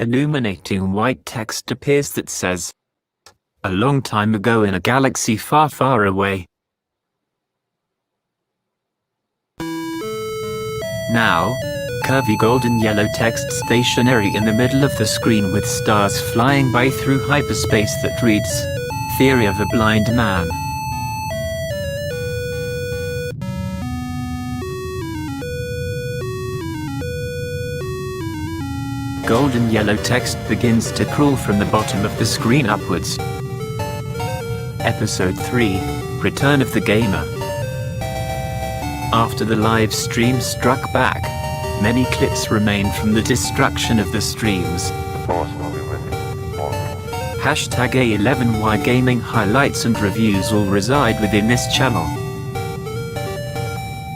Illuminating white text appears that says, "A long time ago in a galaxy far, far away." Now, curvy golden yellow text stationary in the middle of the screen with stars flying by through hyperspace that reads, "Theory of a Blind Man." Golden yellow text begins to crawl from the bottom of the screen upwards. Episode 3, Return of the Gamer. After the live stream struck back, many clips remain from the destruction of the streams. Hashtag A11Y Gaming highlights and reviews all reside within this channel.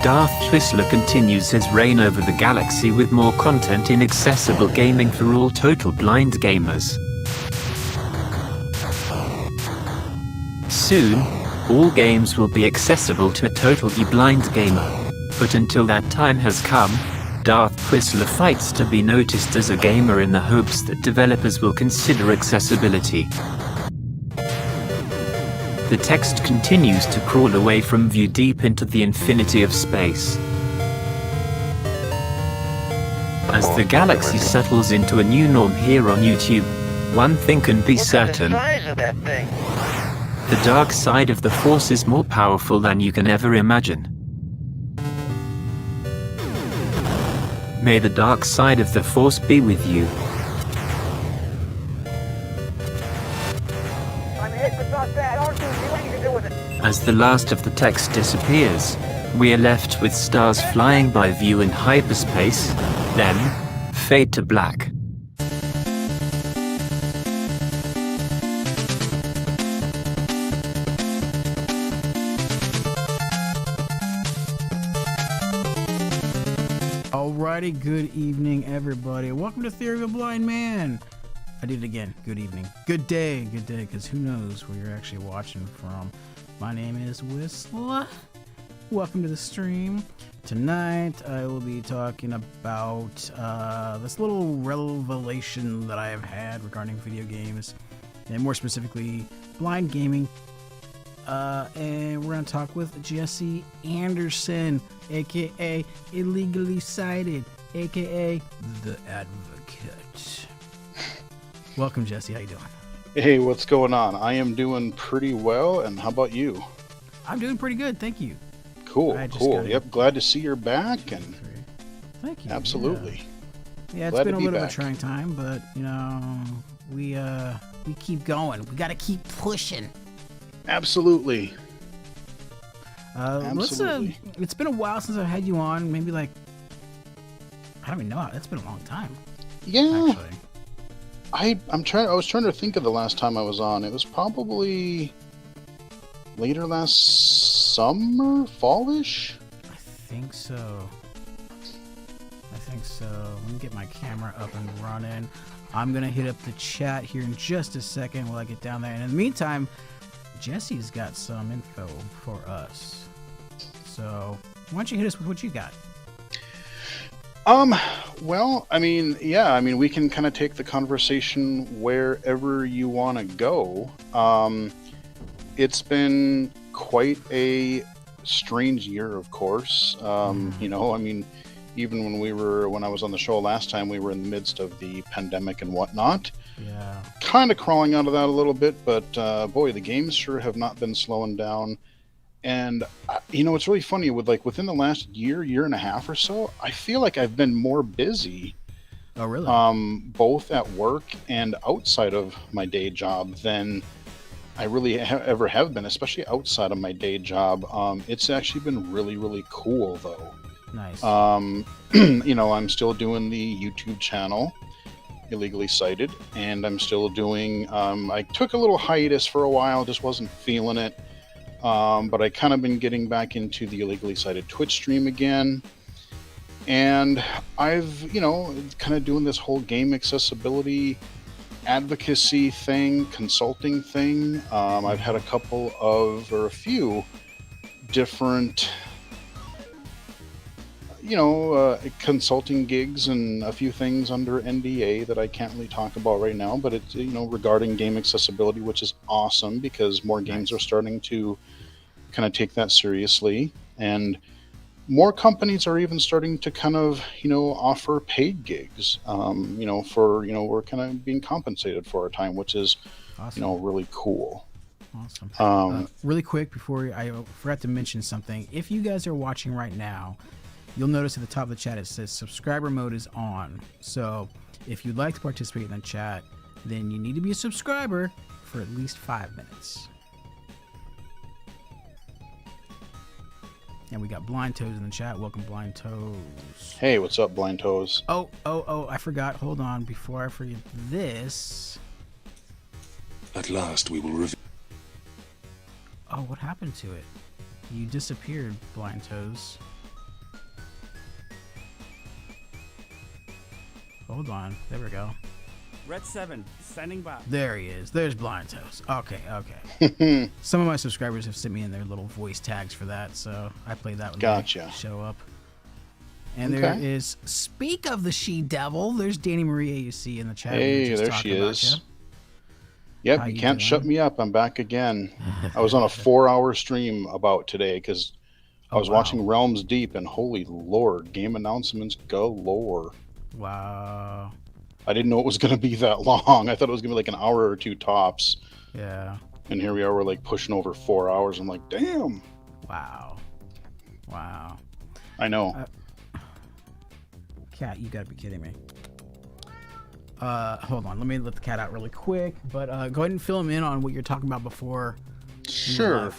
Darth Whistler continues his reign over the galaxy with more content in accessible gaming for all total blind gamers. Soon, all games will be accessible to a totally blind gamer. But until that time has come, Darth Whistler fights to be noticed as a gamer in the hopes that developers will consider accessibility. The text continues to crawl away from view deep into the infinity of space. As the galaxy settles into a new norm here on YouTube, one thing can be certain. The dark side of the Force is more powerful than you can ever imagine. May the dark side of the Force be with you. As the last of the text disappears, we are left with stars flying by view in hyperspace, then fade to black. Alrighty, good evening everybody. Welcome to Theory of a Blind Man. I did it again. Good evening. Good day, because who knows where you're actually watching from. My name is Whistler. Welcome to the stream. Tonight I will be talking about this little revelation that I have had regarding video games, and more specifically blind gaming. And we're going to talk with Jesse Anderson, aka Illegally Cited, aka The Advocate. Welcome, Jesse. How you doing? Hey, what's going on? I am doing pretty well, and how about you? I'm doing pretty good, thank you. Cool. Yep, glad to see you're back, and thank you. Absolutely. Yeah, it's been a little bit of a trying time, but you know, we keep going. We got to keep pushing. Absolutely. Absolutely. It's been a while since I've had you on. Maybe like, I don't even know. It's been a long time. Yeah. Actually. I was trying to think of the last time I was on. It was probably later last summer, fallish. I think so. Let me get my camera up and running. I'm gonna hit up the chat here in just a second while I get down there. And in the meantime, Jesse's got some info for us. So why don't you hit us with what you got? Well, we can kind of take the conversation wherever you want to go. It's been quite a strange year, of course. Even when I was on the show last time, we were in the midst of the pandemic and whatnot. Yeah. Kind of crawling out of that a little bit, but boy, the games sure have not been slowing down. And it's really funny within the last year and a half or so, I feel like I've been more busy. Oh, really? Both at work and outside of my day job than I really ever have been, especially outside of my day job. It's actually been really, really cool though. Nice. I'm still doing the YouTube channel, Illegally Cited, and I'm still doing, I took a little hiatus for a while, just wasn't feeling it. But I kind of been getting back into the Illegally Cited Twitch stream again. And I've, kind of doing this whole game accessibility advocacy thing, consulting thing. I've had a few different, consulting gigs and a few things under NDA that I can't really talk about right now, but it's, regarding game accessibility, which is awesome because more games are Nice. starting to kind of take that seriously. And more companies are even starting to kind of, offer paid gigs, we're kind of being compensated for our time, which is, Awesome. really cool. Awesome. Um, Really quick before I forgot to mention something. If you guys are watching right now, you'll notice at the top of the chat it says subscriber mode is on. So if you'd like to participate in the chat, then you need to be a subscriber for at least 5 minutes. And we got Blind Toes in the chat. Welcome, Blind Toes. hey, what's up, Blind Toes? Oh, I forgot. Hold on. Before I forget this. At last we will reveal. Oh, what happened to it? You disappeared, Blind Toes. Hold on. There we go. Red 7, standing by. There he is. There's Blind Toes. Okay. Some of my subscribers have sent me in their little voice tags for that, so I played that when Gotcha. they show up. And Okay. there is, speak of the she-devil, there's Danny Marie AUC in the chat. We were Hey, just there talking she about is. you. Yep, How you you can't doing? shut me up. I'm back again. I was on a 4-hour stream about today because I Oh, was wow. watching Realms Deep, and holy lord, game announcements galore. Wow. I didn't know it was going to be that long. I thought it was going to be like an hour or two tops. Yeah. And here we are, we're like pushing over 4 hours. I'm like, damn. Wow. I know. Cat, you gotta be kidding me. Hold on, let me let the cat out really quick. But go ahead and fill him in on what you're talking about before. we went Sure.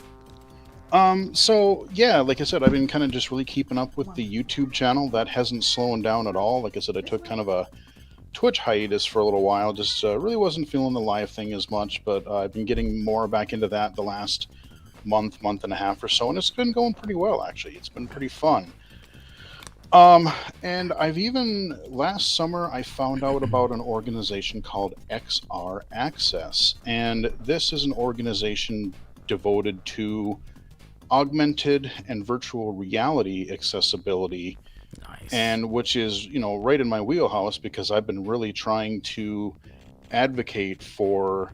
live. So yeah, like I said, I've been kind of just really keeping up with the YouTube channel. That hasn't slowing down at all. Like I said, I took kind of a Twitch hiatus for a little while. Just really wasn't feeling the live thing as much, but I've been getting more back into that the last month and a half or so, and it's been going pretty well actually. It's been pretty fun. And I've even last summer I found out about an organization called XR Access, and this is an organization devoted to augmented and virtual reality accessibility, Nice. and which is right in my wheelhouse because I've been really trying to advocate for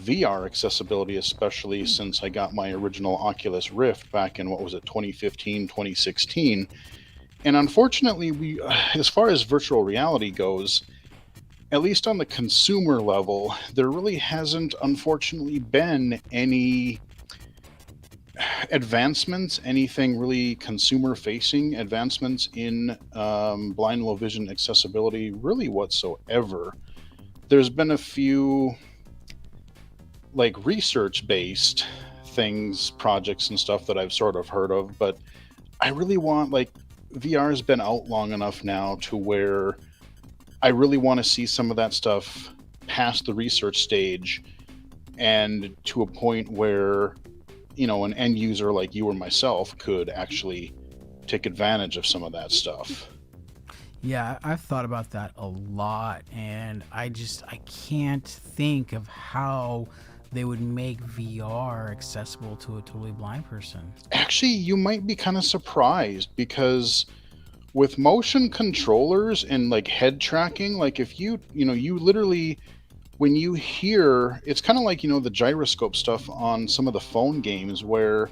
VR accessibility, especially since I got my original Oculus Rift back in 2015 2016. And unfortunately, we as far as virtual reality goes, at least on the consumer level, there really hasn't unfortunately been any advancements, anything really consumer facing advancements in blind low vision accessibility really whatsoever. There's been a few like research based things, projects and stuff that I've sort of heard of, but I really want VR has been out long enough now to where I really want to see some of that stuff past the research stage and to a point where an end user like you or myself could actually take advantage of some of that stuff. Yeah, I've thought about that a lot, and I can't think of how they would make VR accessible to a totally blind person. Actually, you might be kind of surprised because with motion controllers and head tracking, if you literally, when you hear, it's kind of like the gyroscope stuff on some of the phone games where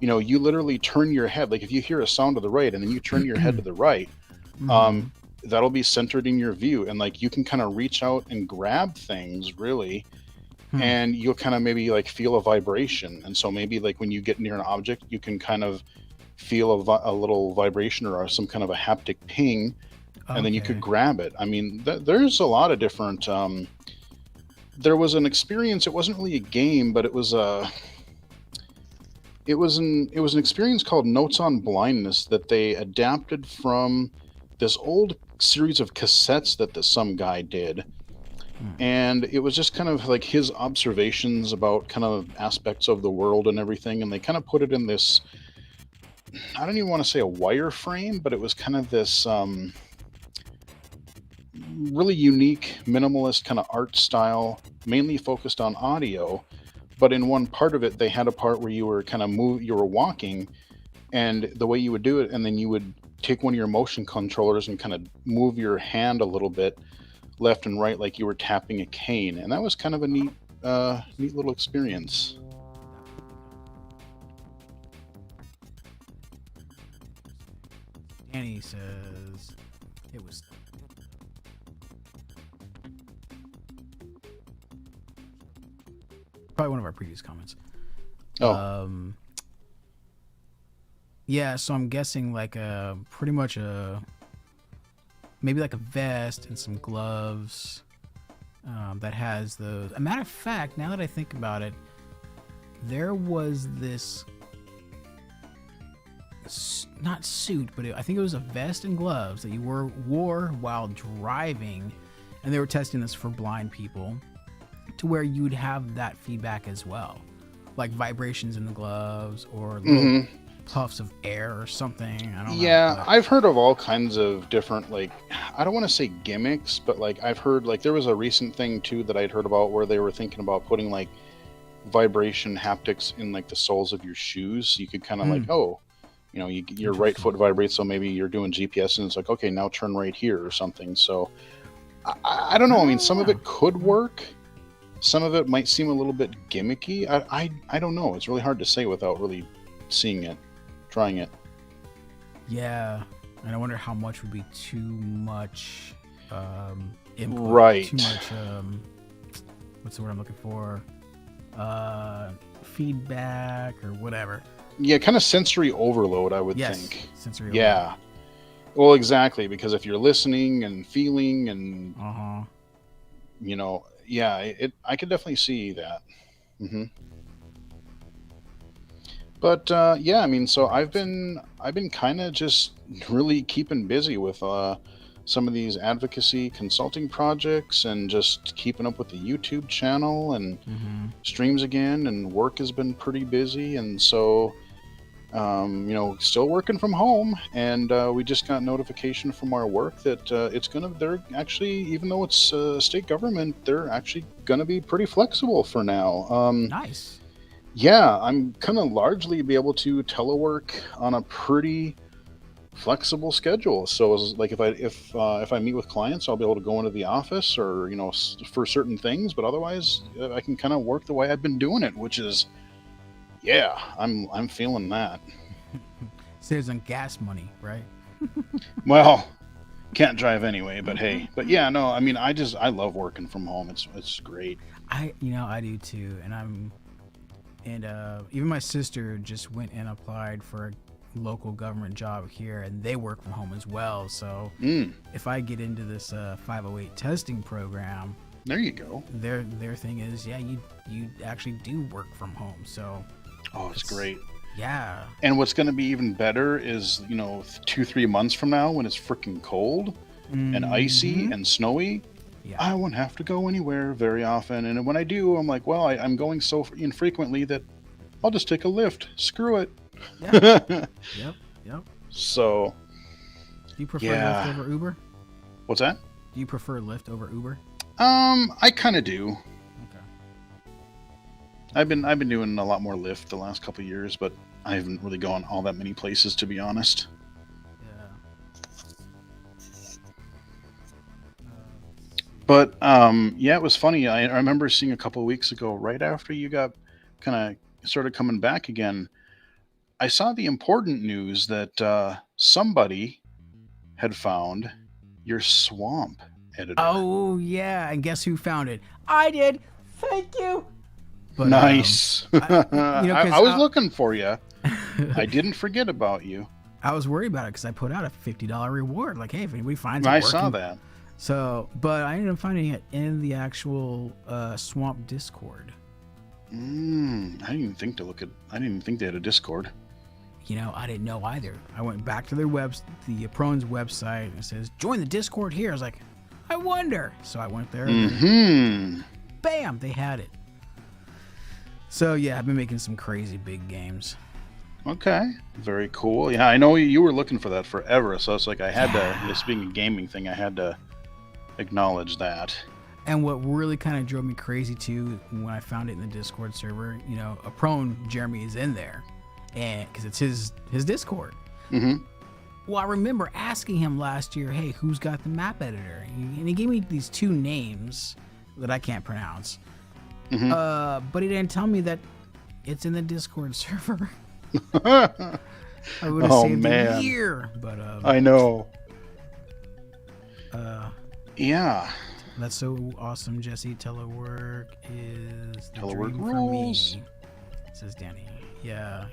you literally turn your head, if you hear a sound to the right and then you turn your head to the right, Mhm. that'll be centered in your view, and you can kind of reach out and grab things really. And you'll kind of maybe feel a vibration, and so maybe when you get near an object you can kind of feel a little vibration or some kind of a haptic ping, and then you could Okay. grab it. I mean, there's a lot of different there was an experience, it wasn't really a game, but it was an experience called Notes on Blindness that they adapted from this old series of cassettes that some guy did. And it was just kind of his observations about kind of aspects of the world and everything, and they kind of put it in this, I don't even want to say a wireframe, but it was kind of this really unique minimalist kind of art style, mainly focused on audio. But in one part of it they had a part where you were kind of you were walking, and the way you would do it, and then you would take one of your motion controllers and kind of move your hand a little bit left and right like you were tapping a cane, and that was kind of a neat little experience. Danny says it was. Probably one of our previous comments. Oh. Yeah, so I'm guessing like pretty much maybe like a vest and some gloves that has those. A matter of fact, now that I think about it, there was this not suit, but I think it was a vest and gloves that you wore while driving, and they were testing this for blind people, to where you'd have that feedback as well, like vibrations in the gloves or little puffs of air or something. I don't know. Yeah, But I've heard of all kinds of different, like, I don't want to say gimmicks, but like I've heard, like, there was a recent thing too that I'd heard about where they were thinking about putting like vibration haptics in like the soles of your shoes, so you could kind of like, oh, you know, your right foot vibrates, so maybe you're doing GPS and it's like, okay, now turn right here or something. So I don't know. I mean, some of it could work. Some of it might seem a little bit gimmicky. I don't know. It's really hard to say without really seeing it, trying it. yeah, and I wonder how much would be too much input, Right. too much what's the word I'm looking for? Feedback or whatever. Yeah, kind of sensory overload, I would Yes, think. sensory. Yeah. Well, exactly, because if you're listening and feeling and, you know, yeah, I could definitely see that. But yeah, I mean, so I've been kind of just really keeping busy with some of these advocacy consulting projects and just keeping up with the YouTube channel and streams again, and work has been pretty busy, and so you know, still working from home, and we just got notification from our work that they're actually, even though it's state government, they're actually gonna be pretty flexible for now. Nice. Yeah, I'm gonna largely be able to telework on a pretty flexible schedule. So like if I meet with clients, I'll be able to go into the office, or you know, for certain things, but otherwise I can kind of work the way I've been doing it, which is, yeah, I'm feeling that. Saves on gas money, right? Well, can't drive anyway, but hey. But yeah, no, I mean, I love working from home. It's great. I do too, and even my sister just went and applied for a local government job here, and they work from home as well. So if I get into this 508 testing program, there you go. Their thing is, yeah, you actually do work from home. So it's great. Yeah. And what's going to be even better is, you know, 2-3 months from now, when it's freaking cold and icy and snowy, I won't have to go anywhere very often. And when I do, I'm like, well, I'm going so infrequently that I'll just take a Lyft. Screw it. Yeah. Yep. So. Do you prefer Lyft over Uber? What's that? Do you prefer Lyft over Uber? I kind of do. Okay. I've been doing a lot more Lyft the last couple of years, but I haven't really gone all that many places, to be honest. But yeah, it was funny. I remember seeing a couple of weeks ago, right after you got kind of started coming back again, I saw the important news that somebody had found your swamp editor. Oh yeah, and guess who found it? I did. Thank you. But, nice. I was looking for you. I didn't forget about you. I was worried about it because I put out a $50 reward. Like, hey, if anybody finds it I working. saw that. So, but I ended up finding it in the actual Swamp Discord. I didn't even think they had a Discord. You know, I didn't know either. I went back to their the Prone's website, and it says, join the Discord here. I was like, I wonder. So I went there. And bam, they had it. So yeah, I've been making some crazy big games. Okay, very cool. Yeah, I know you were looking for that forever, so it's like I had to, this being a gaming thing, I had to acknowledge that. And what really kind of drove me crazy too, when I found it in the Discord server, you know, a Prone Jeremy is in there, and because it's his Discord. Well, I remember asking him last year, hey, who's got the map editor? And he gave me these two names that I can't pronounce. But he didn't tell me that it's in the Discord server. I would have saved a year. But I know. Yeah. That's so awesome, Jesse. Telework is the dream rules. For me, says Danny. Yeah.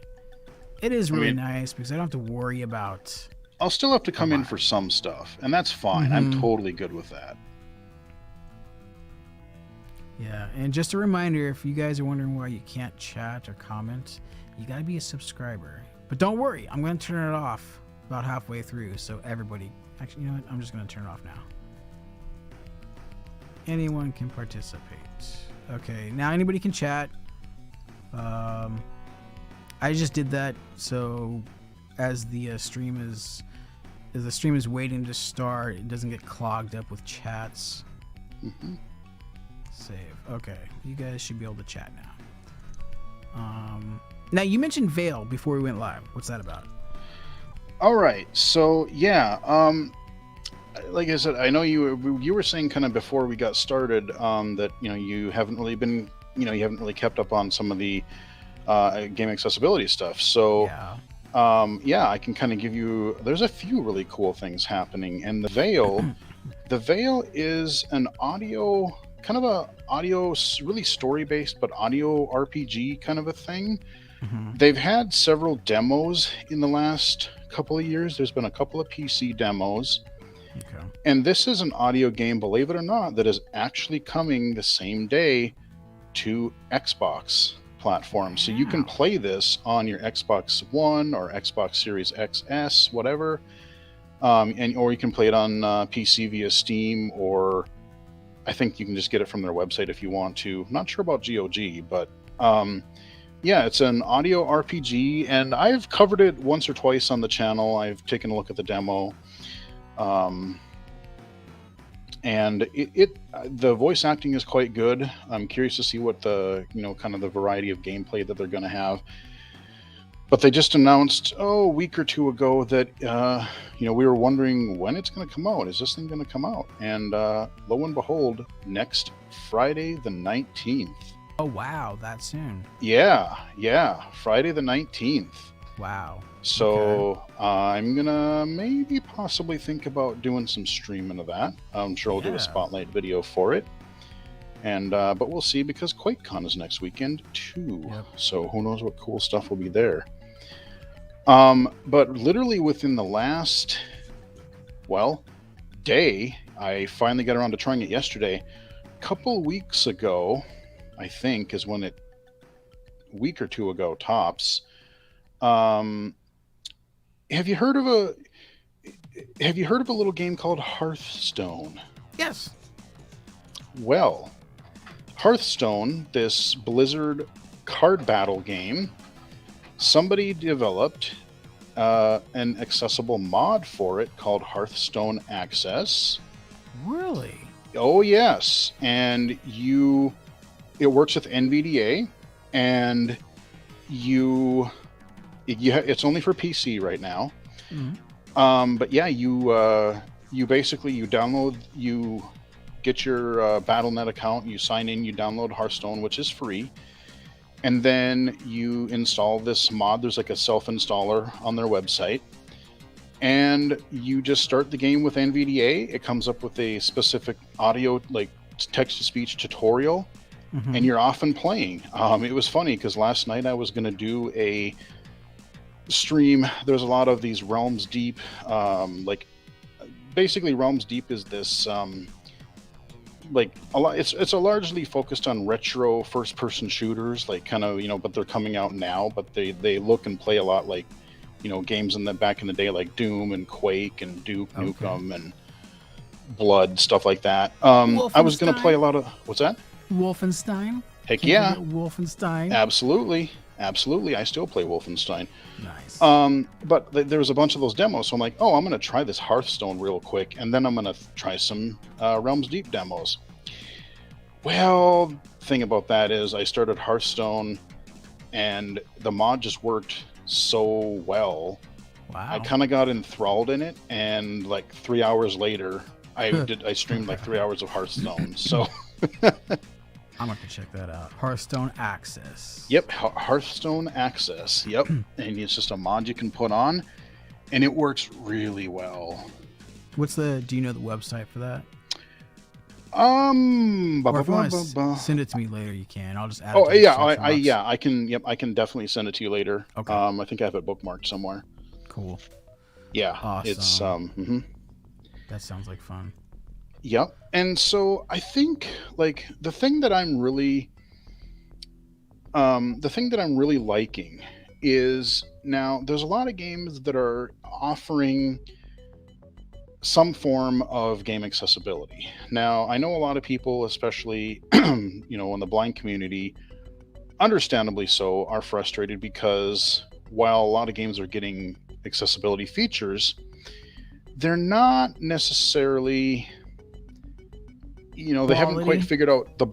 It is really nice because I don't have to worry about... I'll still have to come in for some stuff, and that's fine. I'm totally good with that. Yeah, and just a reminder, if you guys are wondering why you can't chat or comment, you got to be a subscriber. But don't worry, I'm going to turn it off about halfway through, so everybody... Actually, you know what? I'm just going to turn it off now. Anyone can participate. Okay, now anybody can chat. I just did that so as the stream is waiting to start, it doesn't get clogged up with chats. Save. Okay, you guys should be able to chat now. Now you mentioned Veil before we went live. What's that about? All right, so yeah, like I said, I know you were saying kind of before we got started that you haven't really been you haven't really kept up on some of the game accessibility stuff. So yeah, I can kind of give you. There's a few really cool things happening, and the Veil is an audio kind of a audio really story based but audio RPG kind of a thing. They've had several demos in the last couple of years. There's been a couple of PC demos. Okay. And this is an audio game, believe it or not, that is actually coming the same day to Xbox platforms. So you can play this on your Xbox One or Xbox Series XS, whatever. Or you can play it on PC via Steam, or I think you can just get it from their website if you want to. Not sure about GOG, but yeah, it's an audio RPG, and I've covered it once or twice on the channel. I've taken a look at the demo. And the voice acting is quite good. I'm curious to see what the kind of the variety of gameplay that they're going to have. But they just announced a week or two ago that we were wondering when it's going to come out. Is this thing going to come out? And lo and behold, next Friday the 19th. Oh wow, that soon? Yeah, Friday the 19th. Wow. So I'm gonna maybe possibly think about doing some streaming of that. I'm sure I'll do a spotlight video for it, and but we'll see, because QuakeCon is next weekend too. So who knows what cool stuff will be there. But literally within the last day, I finally got around to trying it yesterday. A couple weeks ago, I think, is when a week or two ago tops. Have you heard of a little game called Hearthstone? Yes. Well, Hearthstone, this Blizzard card battle game, somebody developed an accessible mod for it called Hearthstone Access. Really? Oh yes, and it works with NVDA, and it's only for PC right now. But yeah, you basically download, you get your Battle.net account, you sign in, you download Hearthstone, which is free, and then you install this mod. There's like a self-installer on their website, and you just start the game with NVDA. It comes up with a specific audio, like text-to-speech tutorial, and you're off and playing. It was funny because last night I was going to do a stream. There's a lot of these Realms Deep, basically Realms Deep is this it's a largely focused on retro first-person shooters, like kind of but they're coming out now, but they look and play a lot like games in the back in the day, like Doom and Quake and Duke Nukem and Blood, stuff like that. I was going to play a lot of what's that? Wolfenstein. Heck yeah, Wolfenstein. Absolutely. I still play Wolfenstein. Nice. But there was a bunch of those demos, so I'm like, I'm going to try this Hearthstone real quick, and then I'm going to try some Realms Deep demos. Well, the thing about that is I started Hearthstone, and the mod just worked so well Wow. I kind of got enthralled in it, and like 3 hours later, I streamed like 3 hours of Hearthstone. So, I'm going to check that out. Hearthstone Access. yep, Hearthstone Access. Yep, and it's just a mod you can put on, and it works really well. Do you know the website for that? Or Ba, if you ba, want ba, to ba. send it to me later, you can. I'll just add it Oh to the yeah, description box. yeah, I can. Yep, I can definitely send it to you later. Okay. I think I have it bookmarked somewhere. Cool. Yeah, Awesome. it's That sounds like fun. Yep. And so I think like the thing that I'm really liking is now there's a lot of games that are offering some form of game accessibility. Now, I know a lot of people, especially in the blind community, understandably so, are frustrated because while a lot of games are getting accessibility features, they're not necessarily, they haven't quite figured out the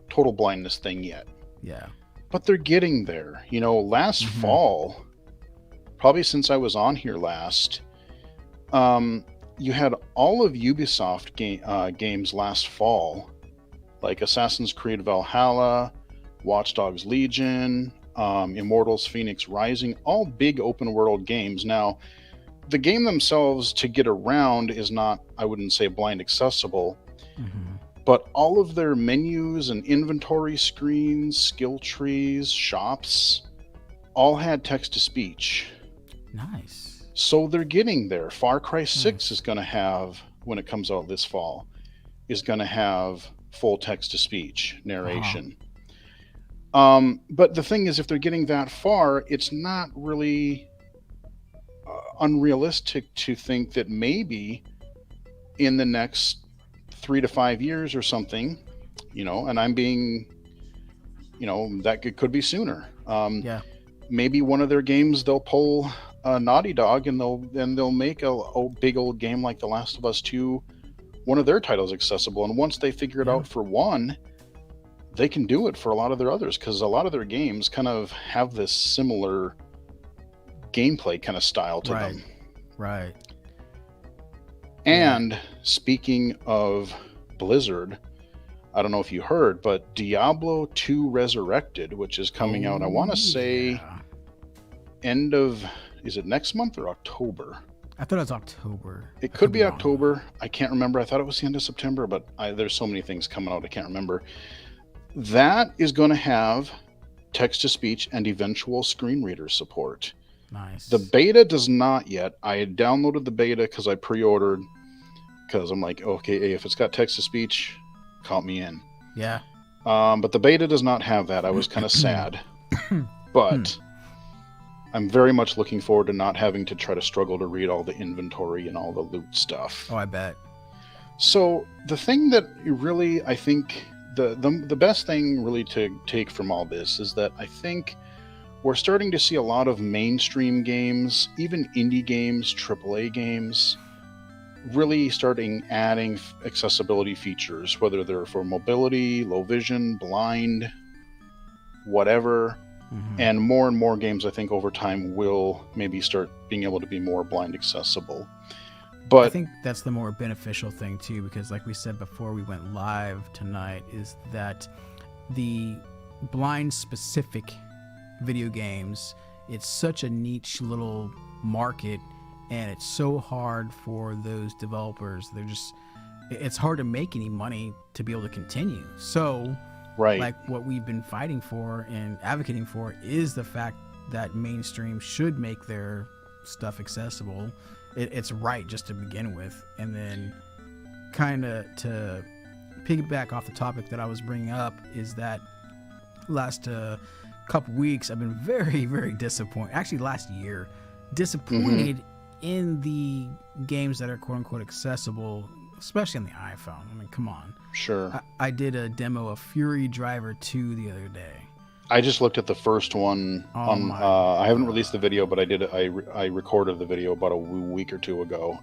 total blindness thing yet. Yeah. But they're getting there. Last fall, probably since I was on here last, you had all of Ubisoft games last fall, like Assassin's Creed Valhalla, Watch Dogs Legion, Immortals Phoenix Rising, all big open world games. Now, the game themselves to get around is not, I wouldn't say blind accessible, but all of their menus and inventory screens, skill trees, shops, all had text to speech. Nice. So they're getting there. Far Cry 6 is going to have, when it comes out this fall, is going to have full text to speech narration. But the thing is, if they're getting that far, it's not really unrealistic to think that maybe in the next 3 to 5 years or something, and I'm being, that it could be sooner. Yeah. Maybe one of their games they'll pull Naughty Dog and they'll make a big old game like The Last of Us 2, one of their titles accessible. And once they figure it out for one, they can do it for a lot of their others, because a lot of their games kind of have this similar gameplay kind of style to them. Right. And speaking of Blizzard, I don't know if you heard, but Diablo 2 Resurrected, which is coming out, I want to say end of, is it next month or October? I thought it was October. It could be October. I can't remember. I thought it was the end of September, but there's so many things coming out, I can't remember. That is going to have text-to-speech and eventual screen reader support. Nice. The beta does not yet. I had downloaded the beta because I pre-ordered, because I'm like, okay, if it's got text-to-speech, count me in. Yeah. But the beta does not have that. I was kind of sad. But I'm very much looking forward to not having to try to struggle to read all the inventory and all the loot stuff. Oh, I bet. So the thing that really, I think, the best thing really to take from all this is that I think we're starting to see a lot of mainstream games, even indie games, AAA games, really starting adding accessibility features, whether they're for mobility, low vision, blind, whatever. And more games, I think, over time will maybe start being able to be more blind accessible. But I think that's the more beneficial thing too, because like we said before we went live tonight, is that the blind specific video games, it's such a niche little market, and it's so hard for those developers. It's hard to make any money to be able to continue. So like what we've been fighting for and advocating for is the fact that mainstream should make their stuff accessible. It's right just to begin with. And then kind of to piggyback off the topic that I was bringing up is that last couple weeks I've been very, very disappointed. Actually, last year, disappointed in the games that are quote unquote accessible, especially on the iPhone. I mean, come on. Sure. I did a demo of Fury Driver 2 the other day. I just looked at the first one. I haven't released the video, but I recorded the video about a week or two ago.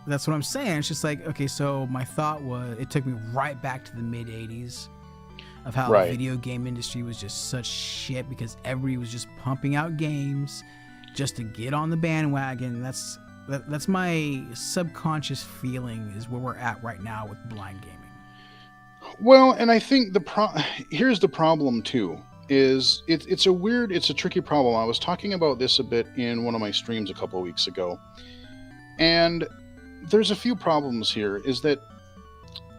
That's what I'm saying. It's just like, okay, so my thought was, it took me right back to the mid 80s of how the video game industry was just such shit because everybody was just pumping out games just to get on the bandwagon. That's my subconscious feeling is where we're at right now with blind gaming. Well, and I think here's the problem too. Is it's a tricky problem. I was talking about this a bit in one of my streams a couple of weeks ago, and there's a few problems here. Is that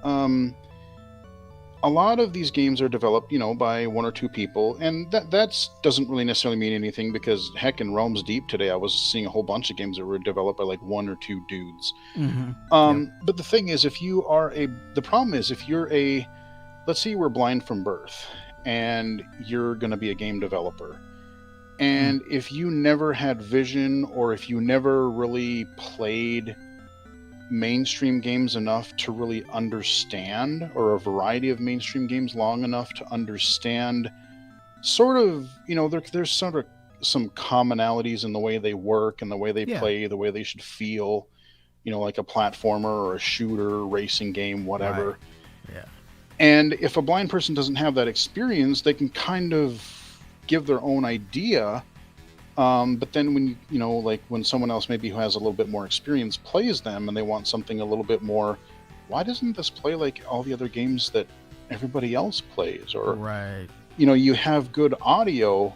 a lot of these games are developed, by one or two people, and that doesn't really necessarily mean anything, because heck, in Realms Deep today, I was seeing a whole bunch of games that were developed by like one or two dudes. But the thing is, the problem is, if you're let's say you were blind from birth, and you're going to be a game developer, and if you never had vision, or if you never really played mainstream games enough to really understand, or a variety of mainstream games long enough to understand sort of, there's sort of some commonalities in the way they work and the way they play, the way they should feel, like a platformer or a shooter, racing game, whatever. Right. Yeah. And if a blind person doesn't have that experience, they can kind of give their own idea. But then when someone else maybe who has a little bit more experience plays them, and they want something a little bit more, why doesn't this play like all the other games that everybody else plays? Or, right. You have good audio,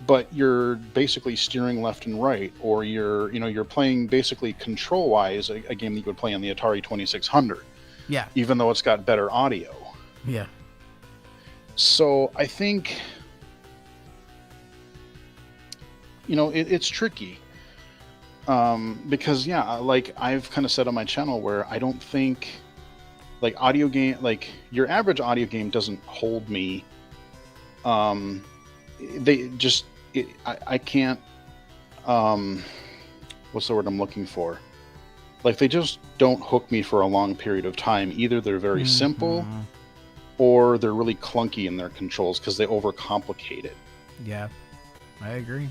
but you're basically steering left and right, or you're playing basically control wise a game that you would play on the Atari 2600. Yeah. Even though it's got better audio. Yeah. So I think, it's tricky. Because like I've kind of said on my channel, where I don't think like audio game, like your average audio game doesn't hold me. I can't, what's the word I'm looking for? Like, they just don't hook me for a long period of time. Either they're very simple, or they're really clunky in their controls because they overcomplicate it. Yeah, I agree.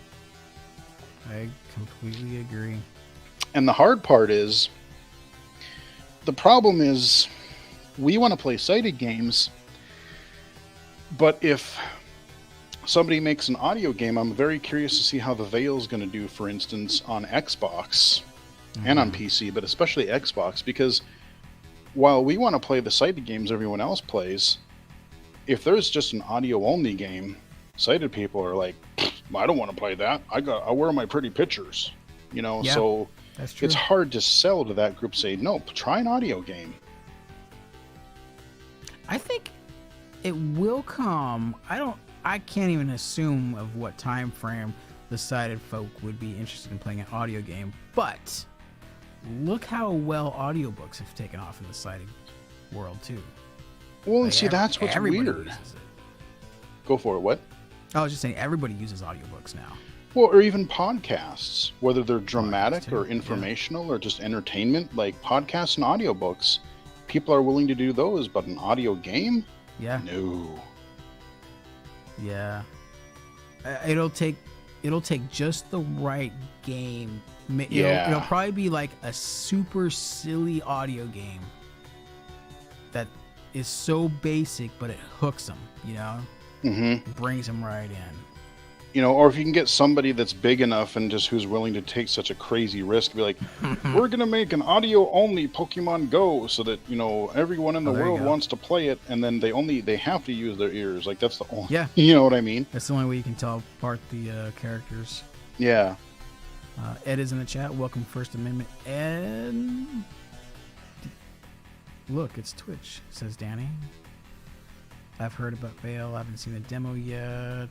I completely agree. And the hard part is, the problem is, we want to play sighted games, but if somebody makes an audio game, I'm very curious to see how the Veil's going to do, for instance, on Xbox and on PC, but especially Xbox, because while we want to play the sighted games everyone else plays, if there's just an audio-only game, sighted people are like, I don't want to play that. I wear my pretty pictures, so that's true. It's hard to sell to that group, say, no, try an audio game. I think it will come. I can't even assume of what time frame the sighted folk would be interested in playing an audio game, but look how well audiobooks have taken off in the sighted world too. Well, and see, that's what's weird. Uses it. Go for it. What? I was just saying, everybody uses audiobooks now. Well, or even podcasts, whether they're dramatic or informational or just entertainment, like podcasts and audiobooks. People are willing to do those, but an audio game? Yeah. No. Yeah. It'll take just the right game. It'll probably be like a super silly audio game that is so basic, but it hooks them, brings them right in. Or if you can get somebody that's big enough and just who's willing to take such a crazy risk, be like, we're going to make an audio only Pokemon Go so that, everyone in the world wants to play it. And then they have to use their ears. Like, that's the only, you know what I mean? That's the only way you can tell apart the characters. Yeah. Ed is in the chat. Welcome, First Amendment. And look, it's Twitch, says Danny. I've heard about Veil. I haven't seen the demo yet.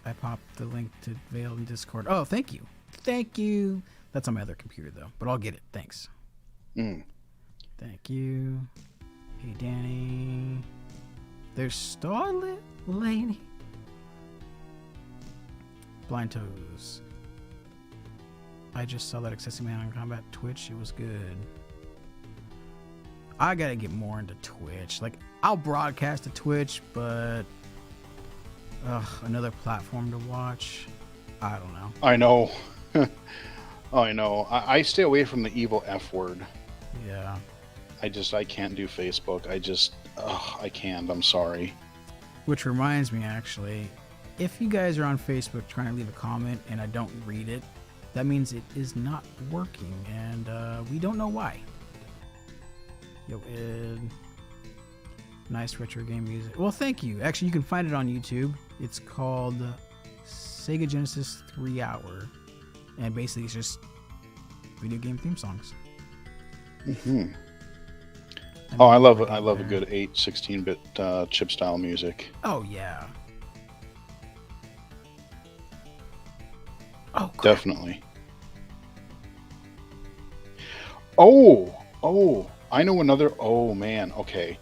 I popped the link to Veil in Discord. Oh, thank you. Thank you. That's on my other computer, though, but I'll get it. Thanks. Thank you. Hey, Danny. There's Starlit Lady. Blind Toes. I just saw that Excessive Man on Combat Twitch. It was good. I gotta get more into Twitch. Like, I'll broadcast to Twitch, but another platform to watch. I don't know. I know. I know. I stay away from the evil F word. Yeah. I can't do Facebook. I can't. I'm sorry. Which reminds me, actually, if you guys are on Facebook trying to leave a comment and I don't read it, that means it is not working, and we don't know why. Yo, Ed. Nice retro game music. Well, thank you. Actually, you can find it on YouTube. It's called Sega Genesis 3 Hour, and basically it's just video game theme songs. Mm-hmm. Oh, I love a good 16-bit chip style music. Oh yeah. Oh, crap. Definitely. Oh, I know another. Oh man, okay.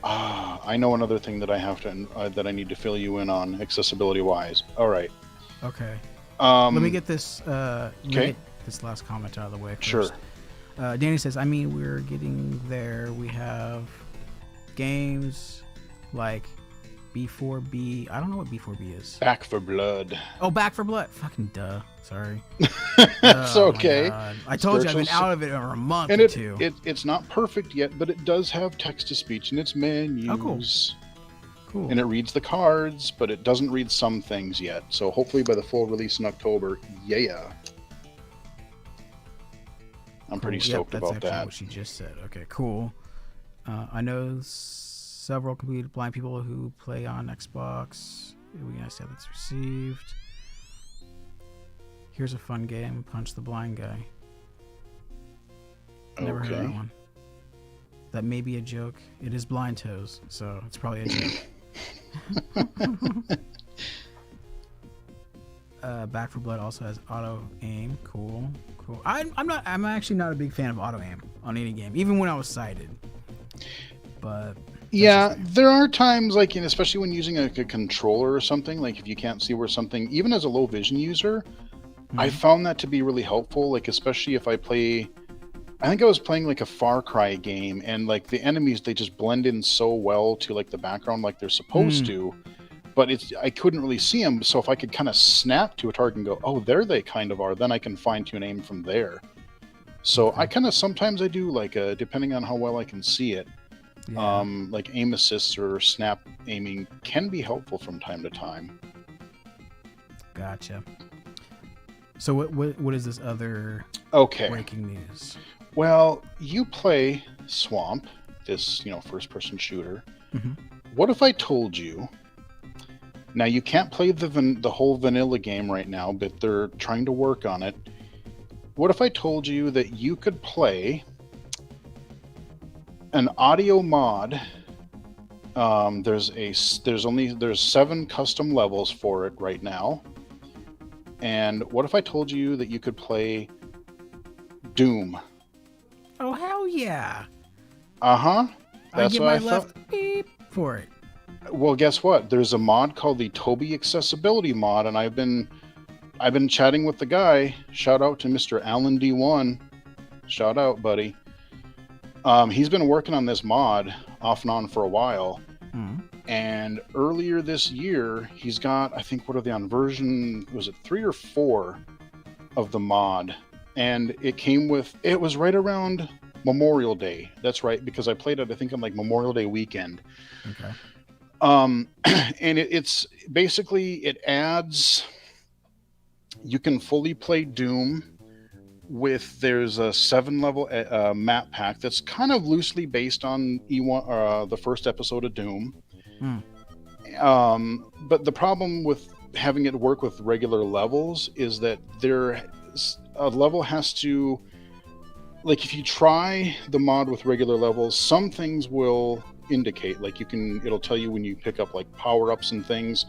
I know another thing that I have to that I need to fill you in on accessibility wise. All right. Okay. Let me get this. Okay. This last comment out of the way first. Sure. Danny says, I mean, we're getting there. We have games like B4B. I don't know what B4B is. Back for Blood. Oh, Back for Blood. Fucking duh. Sorry. It's okay. I told you I've been out of it over a month and or two. It's not perfect yet, but it does have text-to-speech in its menus. Oh, cool. And it reads the cards, but it doesn't read some things yet. So hopefully by the full release in October, yeah. I'm pretty stoked about that. What she just said. Okay, cool. I know several completely blind people who play on Xbox. We can see how that's received. Here's a fun game, Punch the Blind Guy. Never heard of that one. That may be a joke. It is Blind Toes, so it's probably a joke. Back for Blood also has auto aim. Cool. I'm actually not a big fan of auto aim on any game, even when I was sighted. But yeah, there are times like, especially when using a controller or something, like if you can't see where something, even as a low vision user, I found that to be really helpful. Like especially if I think I was playing like a Far Cry game, and like the enemies, they just blend in so well to like the background, like they're supposed to. But I couldn't really see them, so if I could kind of snap to a target and go, oh, there they kind of are, then I can fine-tune aim from there. So I kind of, sometimes I do, like, depending on how well I can see it, like aim assists or snap aiming can be helpful from time to time. Gotcha. So what is this other breaking news? Well, you play Swamp, this, first-person shooter. Mm-hmm. What if I told you... Now, you can't play the whole vanilla game right now, but they're trying to work on it. What if I told you that you could play an audio mod? There's 7 custom levels for it right now. And what if I told you that you could play Doom? Oh, hell yeah. Uh-huh. That's what I thought. Left beep for it. Well, guess what? There's a mod called the Toby Accessibility Mod, and I've been chatting with the guy. Shout out to Mr. Alan D1. Shout out, buddy. He's been working on this mod off and on for a while. And earlier this year, he's got, I think, what are they on version, was it 3 or 4 of the mod? And it was right around Memorial Day. That's right, because I played it, I think, on like Memorial Day weekend. Okay. And it's basically, it adds, you can fully play Doom there's a 7-level map pack that's kind of loosely based on the first episode of Doom. But the problem with having it work with regular levels is that a level has to, like if you try the mod with regular levels, some things will indicate, like it'll tell you when you pick up like power-ups and things,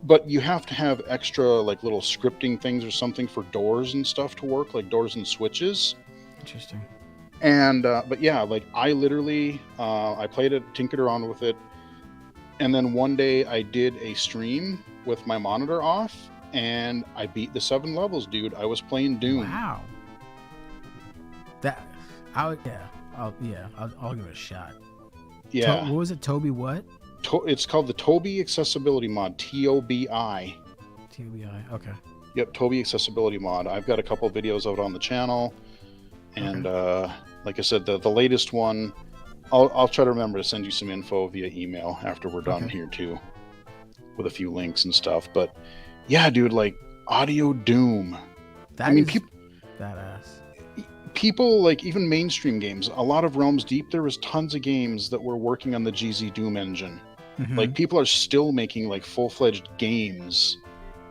but you have to have extra like little scripting things or something for doors and stuff to work, like doors and switches. Interesting. And but yeah, like I literally I played it, tinkered around with it, and then one day I did a stream with my monitor off and I beat the 7 levels, dude. I was playing Doom. Wow. I'll give it a shot. Yeah. What was it? Toby what? It's called the Toby Accessibility Mod. TOBI. TOBI. Okay. Yep, Toby Accessibility Mod. I've got a couple videos of it on the channel, and like I said, the latest one, I'll try to remember to send you some info via email after we're done here too. with a few links and stuff. But yeah, dude, like audio Doom. That is badass. People, like even mainstream games, a lot of Realms Deep, there was tons of games that were working on the GZ Doom engine. Mhm. Like people are still making like full-fledged games,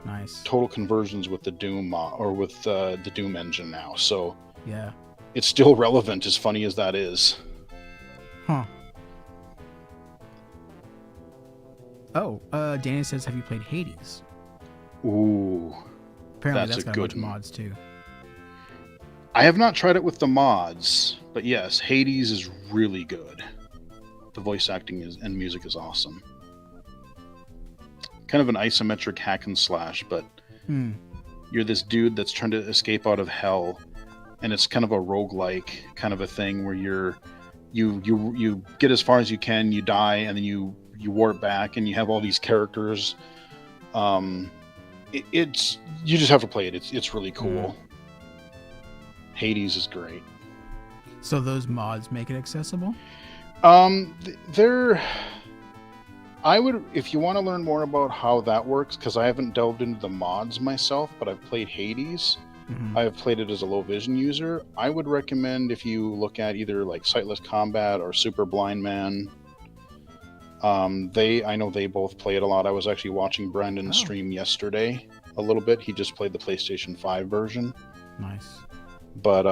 Nice. total conversions with the Doom or with the Doom engine now. So Yeah. it's still relevant, as funny as that is. Huh. Oh, Danny says, have you played Hades? Ooh, Apparently That's that's a got a good bunch of one. mods too. I have not tried it with the mods, but yes, Hades is really good. The voice acting and music is awesome. Kind of an isometric hack and slash, but you're this dude that's trying to escape out of hell, and it's kind of a roguelike kind of a thing where you get as far as you can, you die, and then you warp back, and you have all these characters. It's you just have to play it. It's really cool. Hades is great. So those mods make it accessible? They're. I would, if you want to learn more about how that works, because I haven't delved into the mods myself, but I've played Hades. I've played it as a low vision user. I would recommend if you look at either like Sightless Combat or Super Blind Man. I know they both play it a lot. I was actually watching Brandon stream yesterday a little bit. He just played the PlayStation 5 version. Nice. But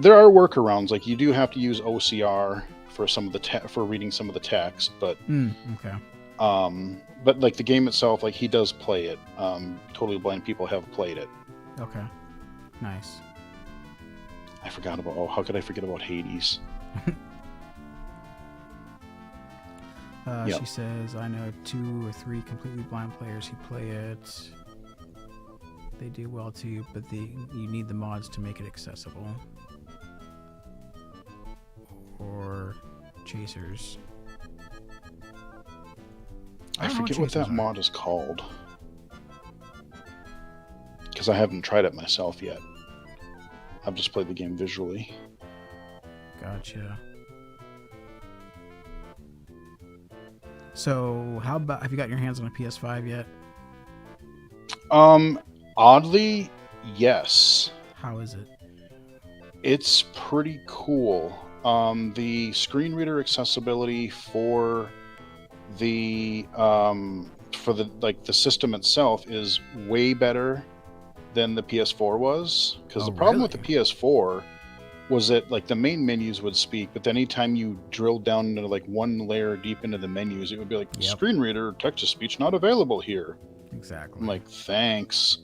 there are workarounds. Like you do have to use OCR for some of the for reading some of the text, but Okay. but like the game itself, like he does play it. Totally Blind people have played it. Okay. Nice. I forgot about. Oh, how could I forget about Hades? Yep. She says, I know 2 or 3 completely blind players who play it. They do well too, but you need the mods to make it accessible. Or chasers. I don't know forget what that chasers are. mod is called because I haven't tried it myself yet. I've just played the game visually. Gotcha. So, how about, have you got your hands on a PS5 yet? Oddly, yes. How is it? It's pretty cool. The screen reader accessibility for the the system itself is way better than the PS4 was. Because the problem with the PS4 was that like the main menus would speak, but then anytime you drilled down into like one layer deep into the menus, it would be like screen reader text to speech not available here. Exactly. I'm like, thanks.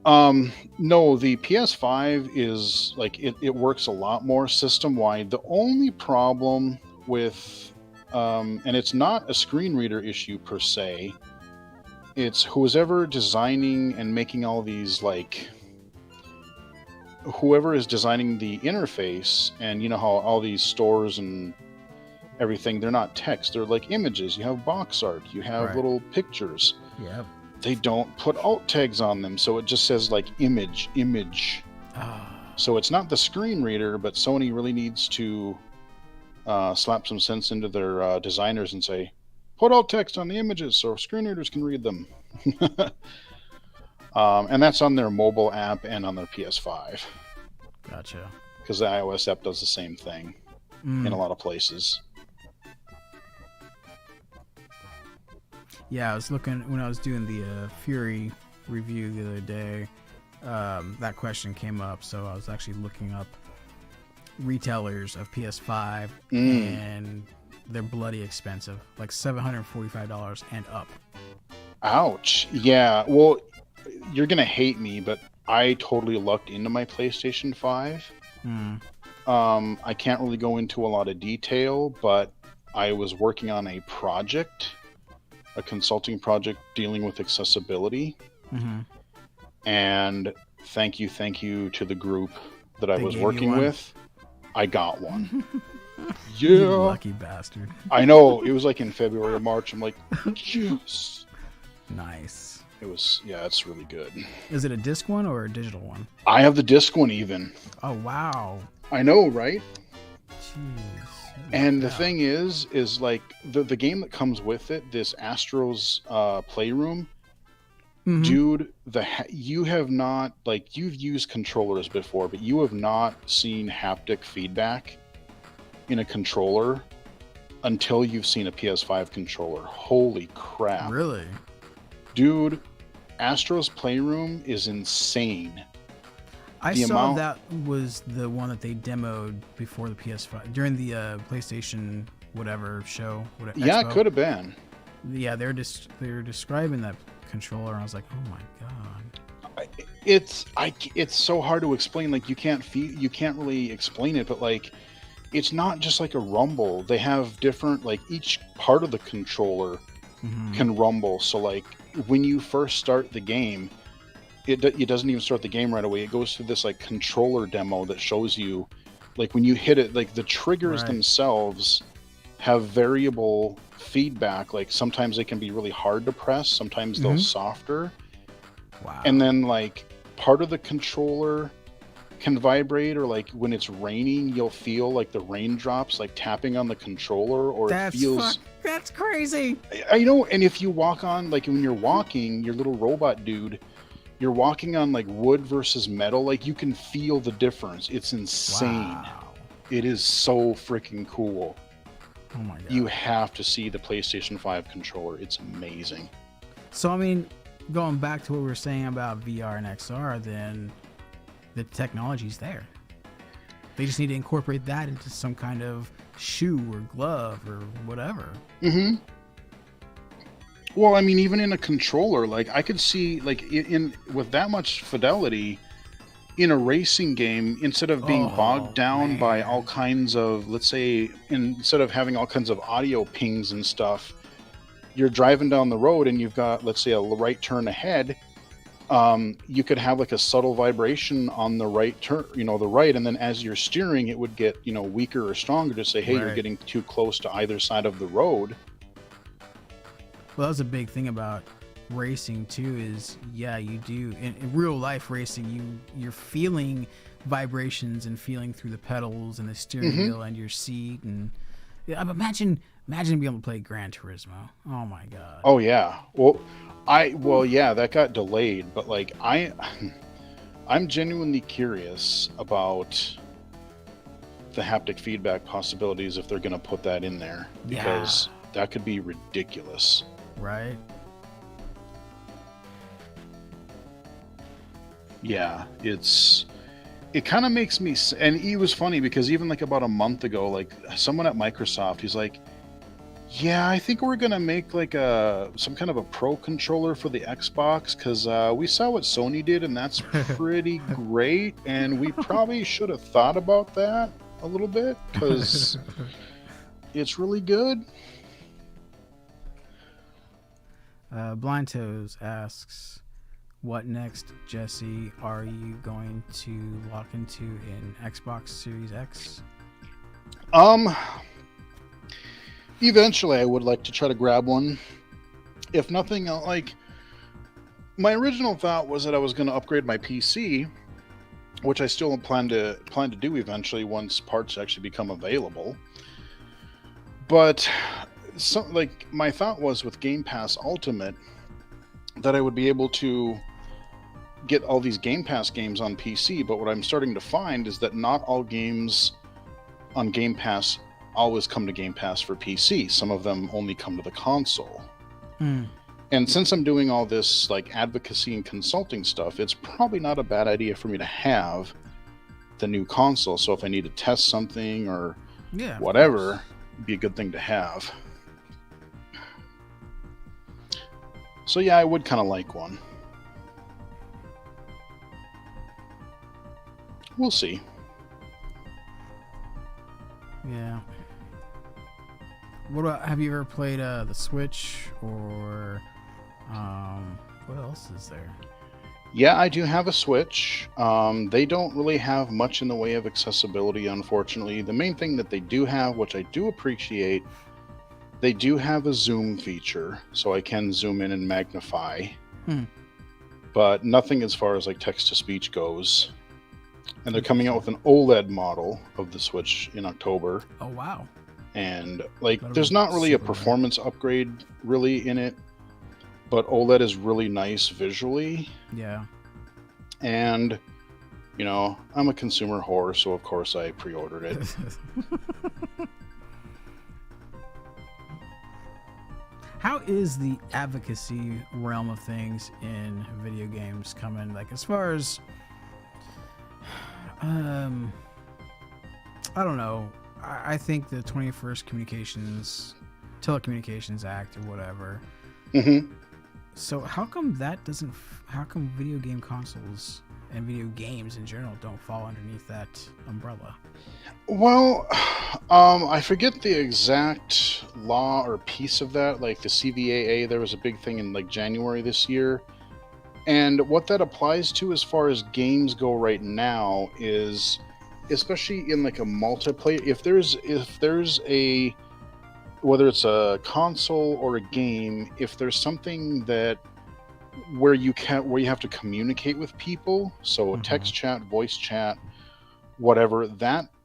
No, the PS5 is like it works a lot more system wide. The only problem with and it's not a screen reader issue per se. It's who's ever designing and making all these like whoever is designing the interface, and you know how all these stores and everything, they're not text, they're like images. You have box art, you have little pictures. Yeah. They don't put alt tags on them, so it just says like image. So it's not the screen reader, but Sony really needs to slap some sense into their designers and say, put alt text on the images so screen readers can read them. And that's on their mobile app and on their PS5. Gotcha. Because the iOS app does the same thing in a lot of places. Yeah, I was looking when I was doing the Fury review the other day. That question came up, so I was actually looking up retailers of PS5, and they're bloody expensive, like $745 and up. Ouch. Yeah. Well, you're gonna hate me, but I totally lucked into my PlayStation 5. I can't really go into a lot of detail, but I was working on a project, a consulting project dealing with accessibility. And thank you to the group that I was working with. I got one. You lucky bastard. I know. It was like in February or March. I'm like, yes. Nice. It was, yeah, it's really good. Is it a disc one or a digital one? I have the disc one even. Oh, wow. I know, right? Jeez. And the thing is like the game that comes with it, this Astro's Playroom, Mhm. dude, you have not, like, you've used controllers before, but you have not seen haptic feedback in a controller until you've seen a PS5 controller. Holy crap. Really? Dude, Astro's Playroom is insane. I The saw amount- that was the one that they demoed before the PS5 during the PlayStation whatever show. Whatever, Yeah, Expo. it could have been. Yeah, they're describing that controller, and I was like, oh my god. It's so hard to explain. Like, you can't really explain it, but like, it's not just like a rumble. They have different, like, each part of the controller Mhm. can rumble. So like, when you first start the game, it doesn't even start the game right away. It goes through this like controller demo that shows you, like, when you hit it, like the triggers Right. themselves have variable feedback. Like, sometimes they can be really hard to press, sometimes they'll Mhm. softer. Wow. And then like part of the controller can vibrate, or like when it's raining, you'll feel like the raindrops like tapping on the controller, or it feels. That's crazy. I know. And if you walk on, like, when you're walking, your little robot dude, you're walking on like wood versus metal, like, you can feel the difference. It's insane. Wow. It is so freaking cool. Oh my god. You have to see the PlayStation 5 controller. It's amazing. So I mean, going back to what we were saying about VR and XR, then the technology's there. They just need to incorporate that into some kind of shoe or glove or whatever. Mm-hmm. Well, I mean, even in a controller, like, I could see, like, in with that much fidelity, in a racing game, instead of being bogged down by all kinds of, let's say, instead of having all kinds of audio pings and stuff, you're driving down the road and you've got, let's say, a right turn ahead. You could have like a subtle vibration on the right turn, the right, and then as you're steering, it would get, weaker or stronger to say, hey, you're Right. getting too close to either side of the road. Well, that's a big thing about racing too. Is you do in real life racing, you're feeling vibrations and feeling through the pedals and the steering wheel and your seat, and imagine being able to play Gran Turismo. Oh my god. Oh yeah. Well, yeah, that got delayed, but like, I'm genuinely curious about the haptic feedback possibilities if they're going to put that in there, because that could be ridiculous. Right. Yeah, it kind of makes me, and it was funny because even like about a month ago, like, someone at Microsoft, he's like, yeah, I think we're gonna make like some kind of a pro controller for the Xbox, because we saw what Sony did and that's pretty great, and we probably should have thought about that a little bit, because it's really good. Blind Toes asks, what next, Jesse? Are you going to lock into an Xbox Series X? Eventually I would like to try to grab one. If nothing else, like, my original thought was that I was going to upgrade my PC, which I still plan to do eventually once parts actually become available. But like, my thought was with Game Pass Ultimate that I would be able to get all these Game Pass games on PC, but what I'm starting to find is that not all games on Game Pass always come to Game Pass for PC. Some of them only come to the console. And since I'm doing all this like advocacy and consulting stuff, it's probably not a bad idea for me to have the new console. So if I need to test something or whatever, it'd be a good thing to have. So yeah, I would kind of like one. We'll see. Yeah. What about, have you ever played the Switch, or what else is there? Yeah, I do have a Switch. They don't really have much in the way of accessibility, unfortunately. The main thing that they do have, which I do appreciate, they do have a zoom feature, so I can zoom in and magnify. But nothing as far as like text-to-speech goes. And they're coming out with an OLED model of the Switch in October. Oh, wow. And like, That'll there's be not really a super bright. performance upgrade really in it, but OLED is really nice visually. Yeah. And, you know, I'm a consumer whore, so of course I pre-ordered it. How is the advocacy realm of things in video games coming? Like, as far as, I don't know. I think the 21st Telecommunications Act or whatever. Mm-hmm. So how come that doesn't? How come video game consoles and video games in general don't fall underneath that umbrella? Well, I forget the exact law or piece of that. Like the CVAA, there was a big thing in like January this year. And what that applies to as far as games go right now is, especially in like a multiplayer, if there's a, whether it's a console or a game, if there's something that where you have to communicate with people, so text chat, voice chat, whatever,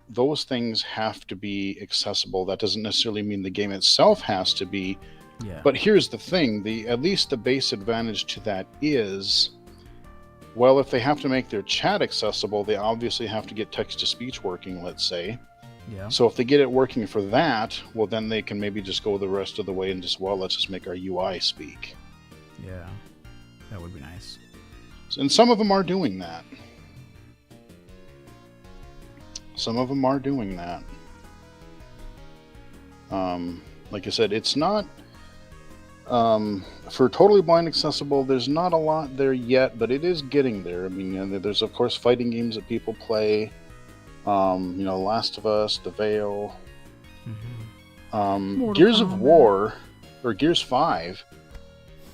those things have to be accessible. That doesn't necessarily mean the game itself has to be. Yeah. But here's the thing, at least the base advantage to that is, well, if they have to make their chat accessible, they obviously have to get text-to-speech working, let's say. Yeah. So if they get it working for that, well, then they can maybe just go the rest of the way and just, well, let's just make our UI speak. Yeah. That would be nice. And some of them are doing that. Some of them are doing that. Like I said, it's not... for totally blind accessible, there's not a lot there yet, but it is getting there. I mean, there's of course fighting games that people play. Last of Us, The Veil, Gears of War, or Gears 5.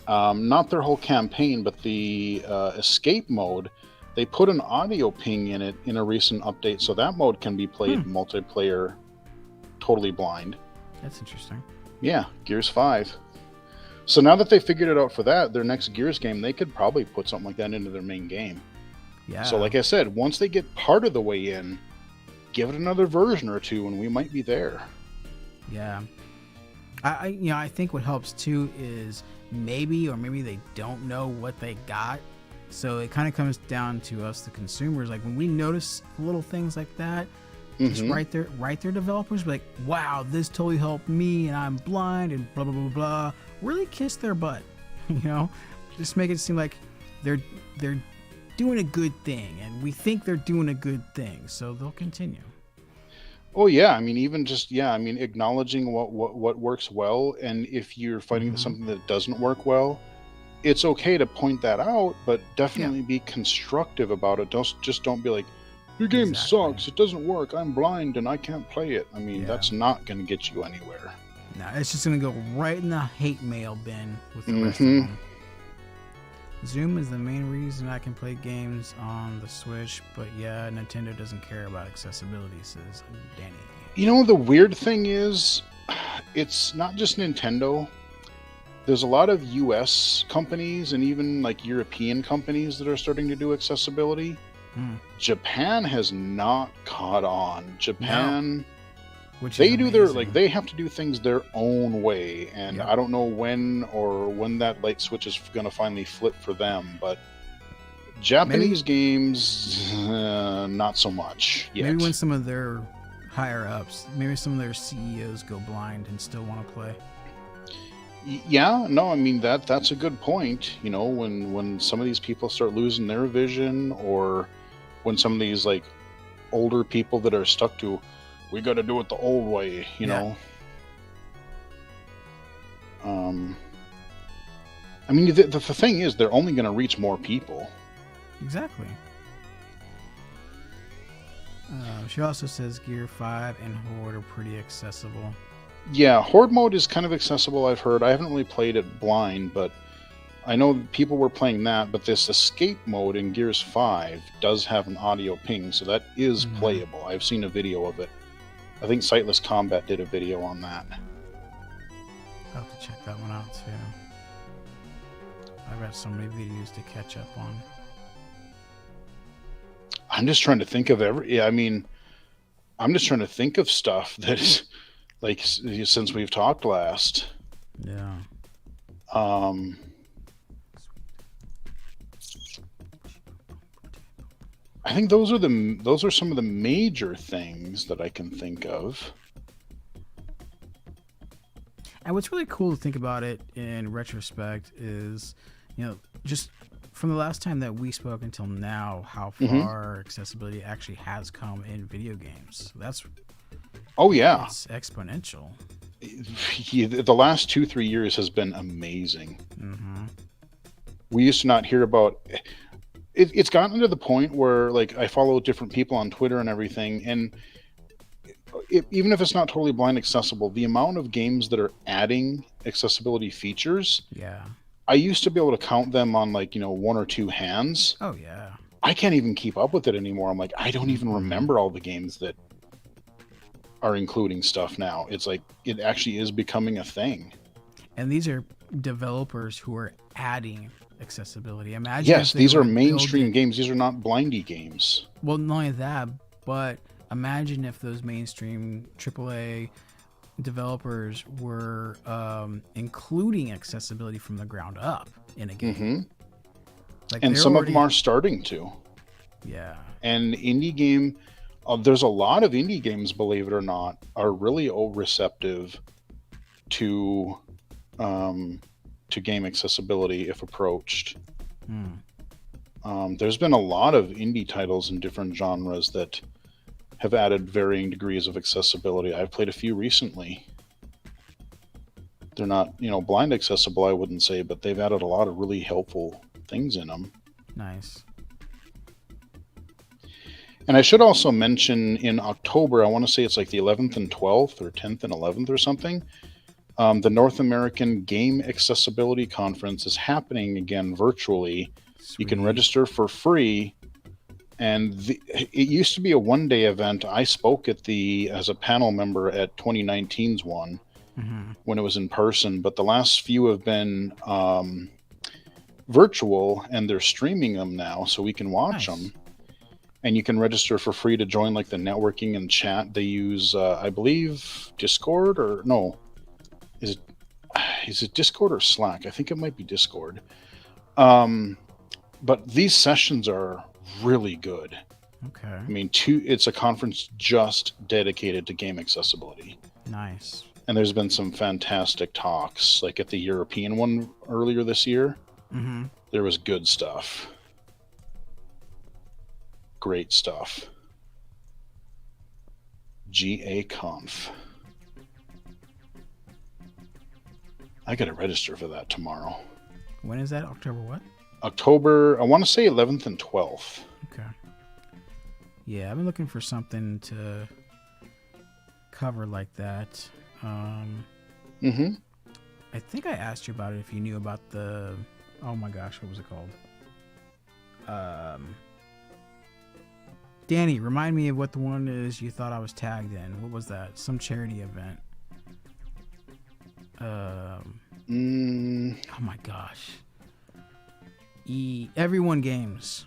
Not their whole campaign, but the escape mode. They put an audio ping in it in a recent update, so that mode can be played multiplayer, totally blind. That's interesting. Yeah, Gears 5. So now that they figured it out for that, their next Gears game, they could probably put something like that into their main game. Yeah. So like I said, once they get part of the way in, give it another version or two and we might be there. Yeah. I think what helps too is maybe they don't know what they got. So it kind of comes down to us, the consumers. Like when we notice little things like that, just write their developers, be like, wow, this totally helped me and I'm blind and blah, blah, blah, blah. Really kiss their butt, just make it seem like they're doing a good thing and we think they're doing a good thing. So they'll continue. Oh yeah. I mean, even just, acknowledging what works well. And if you're finding something that doesn't work well, it's okay to point that out, but definitely be constructive about it. Don't be like, your game sucks, it doesn't work, I'm blind and I can't play it. I mean, that's not going to get you anywhere. No, it's just going to go right in the hate mail bin with the rest of them. Zoom is the main reason I can play games on the Switch, but yeah, Nintendo doesn't care about accessibility, says Danny. The weird thing is, it's not just Nintendo. There's a lot of US companies and even like European companies that are starting to do accessibility. Japan has not caught on. Japan, they do they have to do things their own way, and I don't know when that light switch is going to finally flip for them. But Japanese games, not so much yet. Maybe when some of their higher ups, maybe some of their CEOs go blind and still want to play. Yeah, no, I mean that's a good point. When some of these people start losing their vision, or when some of these like older people that are stuck to, we got to do it the old way, you know. I mean, the thing is, they're only going to reach more people. Exactly. She also says Gear 5 and Horde are pretty accessible. Yeah, Horde mode is kind of accessible, I've heard. I haven't really played it blind, but I know people were playing that. But this escape mode in Gears 5 does have an audio ping, so that is playable. I've seen a video of it. I think Sightless Combat did a video on that. I'll have to check that one out, too. I've got so many videos to catch up on. I'm just trying to think of I'm just trying to think of stuff that is like since we've talked last. Yeah. I think those are some of the major things that I can think of. And what's really cool to think about it in retrospect is, just from the last time that we spoke until now, how far accessibility actually has come in video games. It's exponential. The last 2-3 years has been amazing. Mm-hmm. We used to not hear about it. It's gotten to the point where, like, I follow different people on Twitter and everything, and even if it's not totally blind accessible, the amount of games that are adding accessibility features, I used to be able to count them on, like, one or two hands. Oh yeah. I can't even keep up with it anymore. I'm like, I don't even remember all the games that are including stuff now. It's like, it actually is becoming a thing. And these are developers who are adding accessibility. Imagine. Yes, these are mainstream games. These are not blindy games. Well, not only that, but imagine if those mainstream AAA developers were including accessibility from the ground up in a game. Mm-hmm. And some of them are starting to. Yeah. And indie game, there's a lot of indie games, believe it or not, are really receptive to game accessibility if approached. There's been a lot of indie titles in different genres that have added varying degrees of accessibility. I've played a few recently. They're not, blind accessible, I wouldn't say, but they've added a lot of really helpful things in them. Nice. And I should also mention, in October, I want to say it's like the 11th and 12th or 10th and 11th or something, the North American Game Accessibility Conference is happening again virtually. Sweet. You can register for free. And it used to be a one-day event. I spoke as a panel member at 2019's one when it was in person, but the last few have been virtual, and they're streaming them now, so we can watch them. And you can register for free to join, like, the networking and chat. They use, I believe, Discord, or no, is it Discord or Slack? I think it might be Discord. But these sessions are really good. Okay. I mean, it's a conference just dedicated to game accessibility. Nice. And there's been some fantastic talks, like at the European one earlier this year. Mm-hmm. There was good stuff. Great stuff. GA Conf. I gotta register for that tomorrow. When is that? October what? October, I want to say 11th and 12th. Okay. Yeah, I've been looking for something to cover like that. I think I asked you about it, if you knew about the... Oh my gosh, what was it called? Danny, remind me of what the one is you thought I was tagged in. What was that? Some charity event. Oh my gosh. Everyone Games.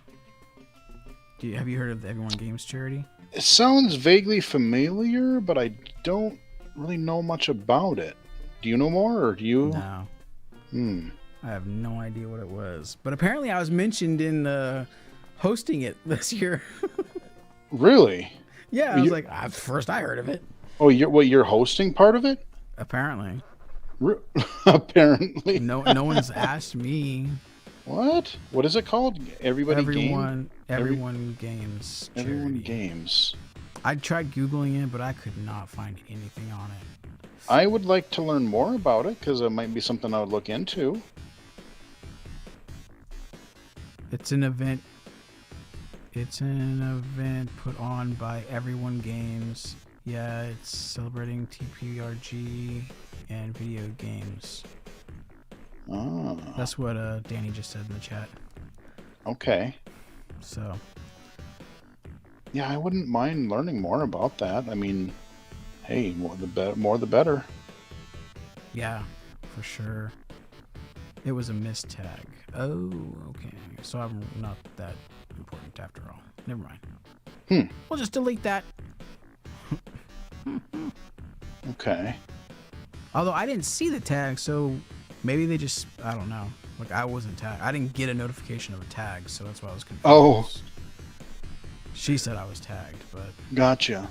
Have you heard of the Everyone Games charity? It sounds vaguely familiar, but I don't really know much about it. Do you know more, or do you? No. I have no idea what it was. But apparently I was mentioned in hosting it this year. Really? Yeah, I was like, first I heard of it. Oh, you're hosting part of it? Apparently. Apparently. No one's asked me. What? What is it called? Everyone Games. Charity. Everyone Games. I tried Googling it, but I could not find anything on it. I would like to learn more about it, because it might be something I would look into. It's an event. It's an event put on by Everyone Games. Yeah, it's celebrating TPRG and video games. Oh. That's what Danny just said in the chat. Okay. So. Yeah, I wouldn't mind learning more about that. I mean, hey, more the better. Yeah, for sure. It was a mistag. Oh, okay. So I'm not that important after all. Never mind. We'll just delete that. Okay. Although I didn't see the tag, so maybe they just, I don't know. Like, I wasn't tagged. I didn't get a notification of a tag, so that's why I was confused. Oh. She said I was tagged, but Gotcha.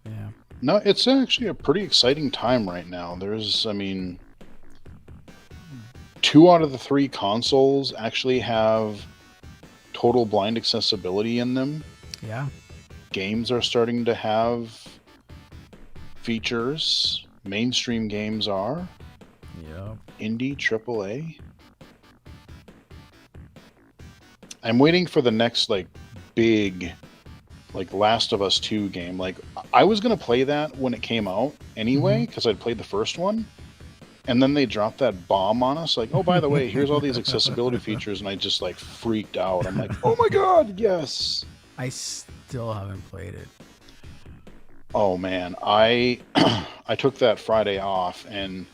yeah. No, it's actually a pretty exciting time right now. There's, I mean, 2 out of the 3 consoles actually have total blind accessibility in them. Yeah. Games are starting to have features. Mainstream games are. Yep. Indie, AAA. I'm waiting for the next, like, big, like, Last of Us 2 game. Like, I was going to play that when it came out anyway, because I'd played the first one. And then they dropped that bomb on us, like, oh, by the way, here's all these accessibility features, and I just, like, freaked out. I'm like, oh my god, yes! I still haven't played it. Oh, man. I took that Friday off, and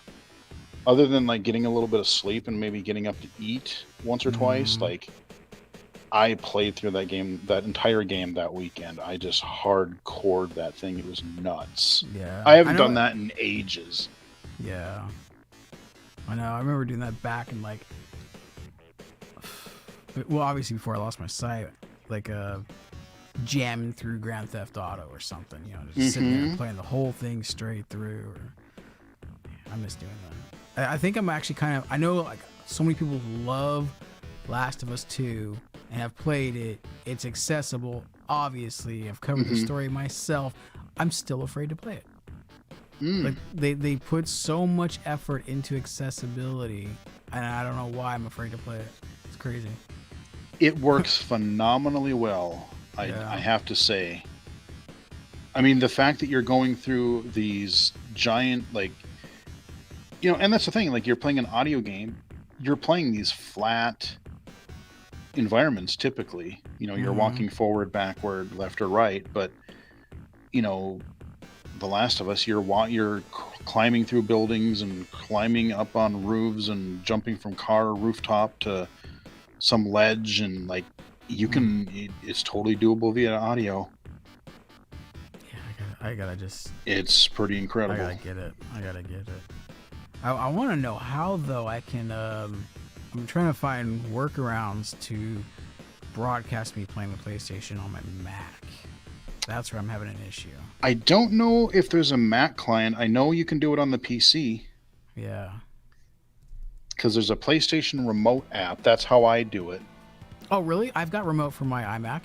other than, like, getting a little bit of sleep and maybe getting up to eat once or twice, like, I played through that game, that entire game that weekend. I just hardcored that thing. It was nuts. Yeah. I haven't done that in ages. Yeah. I know. I remember doing that back in, like, well, obviously before I lost my sight, like, jamming through Grand Theft Auto or something, you know, just sitting there and playing the whole thing straight through. I miss doing that. I think I'm actually kind of, I know, like, so many people love Last of Us 2 and have played it. It's accessible, obviously. I've covered the story myself. I'm still afraid to play it. Like, they put so much effort into accessibility, and I don't know why I'm afraid to play it. It's crazy. It works phenomenally well, I have to say. I mean, the fact that you're going through these giant, like, you know, and that's the thing, like, you're playing an audio game, you're playing these flat environments typically. You know, you're walking forward, backward, left or right, but, you know, The Last of Us, you're climbing through buildings and climbing up on roofs and jumping from car rooftop to some ledge, and, like, you can, it's totally doable via audio. Yeah, I gotta just... It's pretty incredible. I gotta get it. I want to know how, though, I can... I'm trying to find workarounds to broadcast me playing the PlayStation on my Mac. That's where I'm having an issue. I don't know if there's a Mac client. I know you can do it on the PC. Yeah. Because there's a PlayStation Remote app. That's how I do it. Oh, really? I've got remote for my iMac.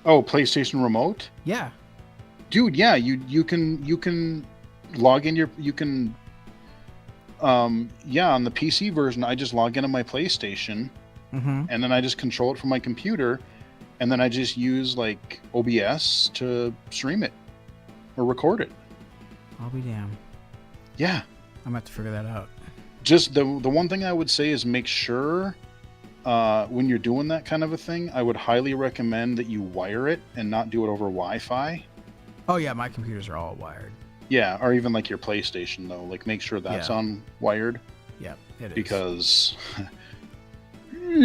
Oh, PlayStation Remote? Yeah. Dude, yeah, you can log in on the PC version, I just log in on my PlayStation, and then I just control it from my computer, and then I just use, like, OBS to stream it or record it. I'll be damned. Yeah. I'm gonna have to figure that out. Just the one thing I would say is make sure when you're doing that kind of a thing, I would highly recommend that you wire it and not do it over Wi-Fi. Oh yeah, my computers are all wired. Yeah, or even like your PlayStation though. Like, make sure that's on wired. Yeah, it is. Because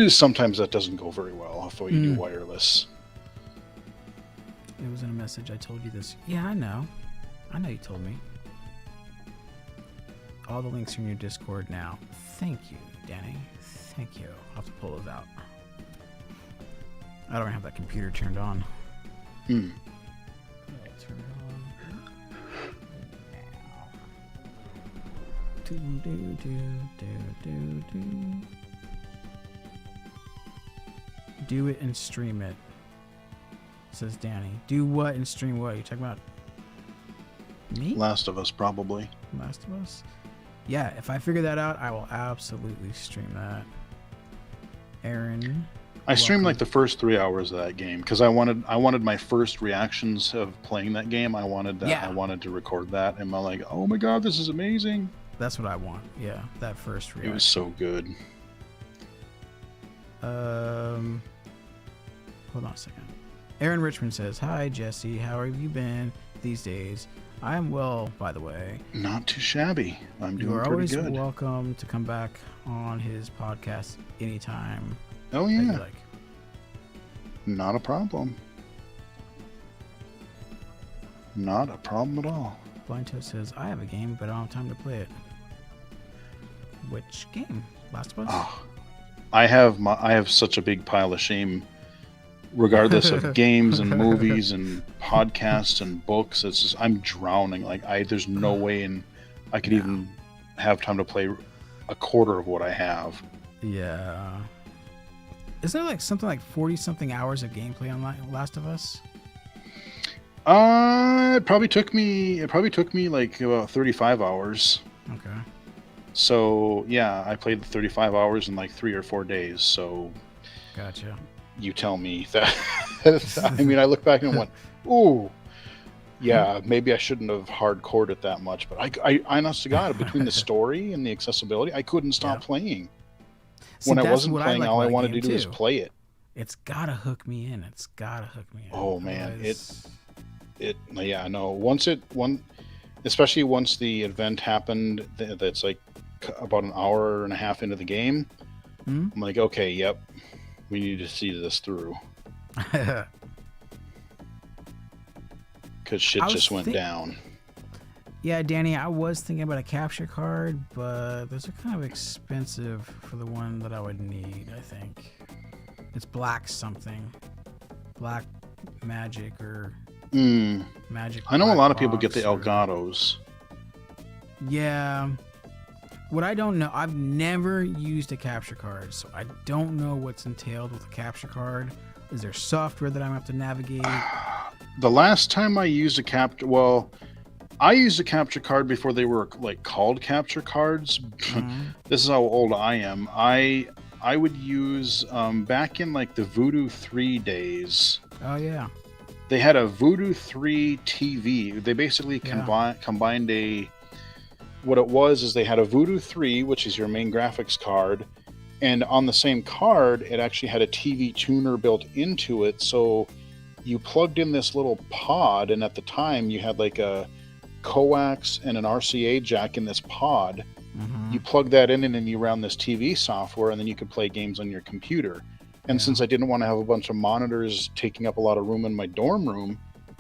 sometimes that doesn't go very well if you do wireless. It was in a message. I told you this. Yeah, I know. I know you told me. All the links are in your Discord now. Thank you, Danny. Thank you. I'll have to pull those out. I don't have that computer turned on. I'll turn it on. Do it and stream it, says Danny. Do what and stream what? You talking about me? Last of Us, probably. Last of Us? Yeah, if I figure that out, I will absolutely stream that. Aaron, I streamed like the first 3 hours of that game because I wanted my first reactions of playing that game. I wanted that. Yeah. I wanted to record that, and I'm like, oh my god, this is amazing. That's what I want. Yeah, that first reaction. It was so good. Hold on a second. Aaron Richmond says, "Hi Jesse, how have you been these days? I am well, by the way. Not too shabby. I'm doing You are pretty always good. welcome to come back on his podcast anytime Oh that you yeah, like." not a problem. Not a problem at all. Blind Toast says, I have a game, but I don't have time to play it. Which game? Last of Us? Oh, I have such a big pile of shame, regardless of games and movies and podcasts and books. It's just, I'm drowning. Like there's no way I could even have time to play a quarter of what I have. Yeah. Is there like something like 40 something hours of gameplay on Last of Us? It probably took me like about 35 hours. Okay. So yeah, I played the 35 hours in like 3 or 4 days. So Gotcha. you tell me that. I mean, I look back and went, ooh, yeah, maybe I shouldn't have hardcored it that much. But I honest to God, between the story and the accessibility, I couldn't stop playing. See, when I wasn't playing, like all I about wanted the to do game, was too. play it. It's gotta hook me in. Oh man, Otherwise- yeah, no. Especially once the event happened, that's like about an hour and a half into the game. Hmm? I'm like, okay, yep, we need to see this through because shit I was just went down. Yeah, Danny, I was thinking about a capture card, but those are kind of expensive for the one that I would need, I think. It's black something. Black magic or magic. I know a black lot of people get box the or- Elgatos. Yeah. What I don't know, I've never used a capture card, so I don't know what's entailed with a capture card. Is there software that I'm gonna have to navigate? The last time I used a capture, well, I used a capture card before they were like called capture cards. This is how old I am. I would use back in like the Voodoo 3 days. Oh yeah. They had a Voodoo 3 TV. They basically combined what it was is they had a Voodoo 3, which is your main graphics card, and on the same card, it actually had a TV tuner built into it. So you plugged in this little pod, and at the time you had like a coax and an RCA jack in this pod. You plug that in and then you ran this TV software, and then you could play games on your computer. And since I didn't want to have a bunch of monitors taking up a lot of room in my dorm room,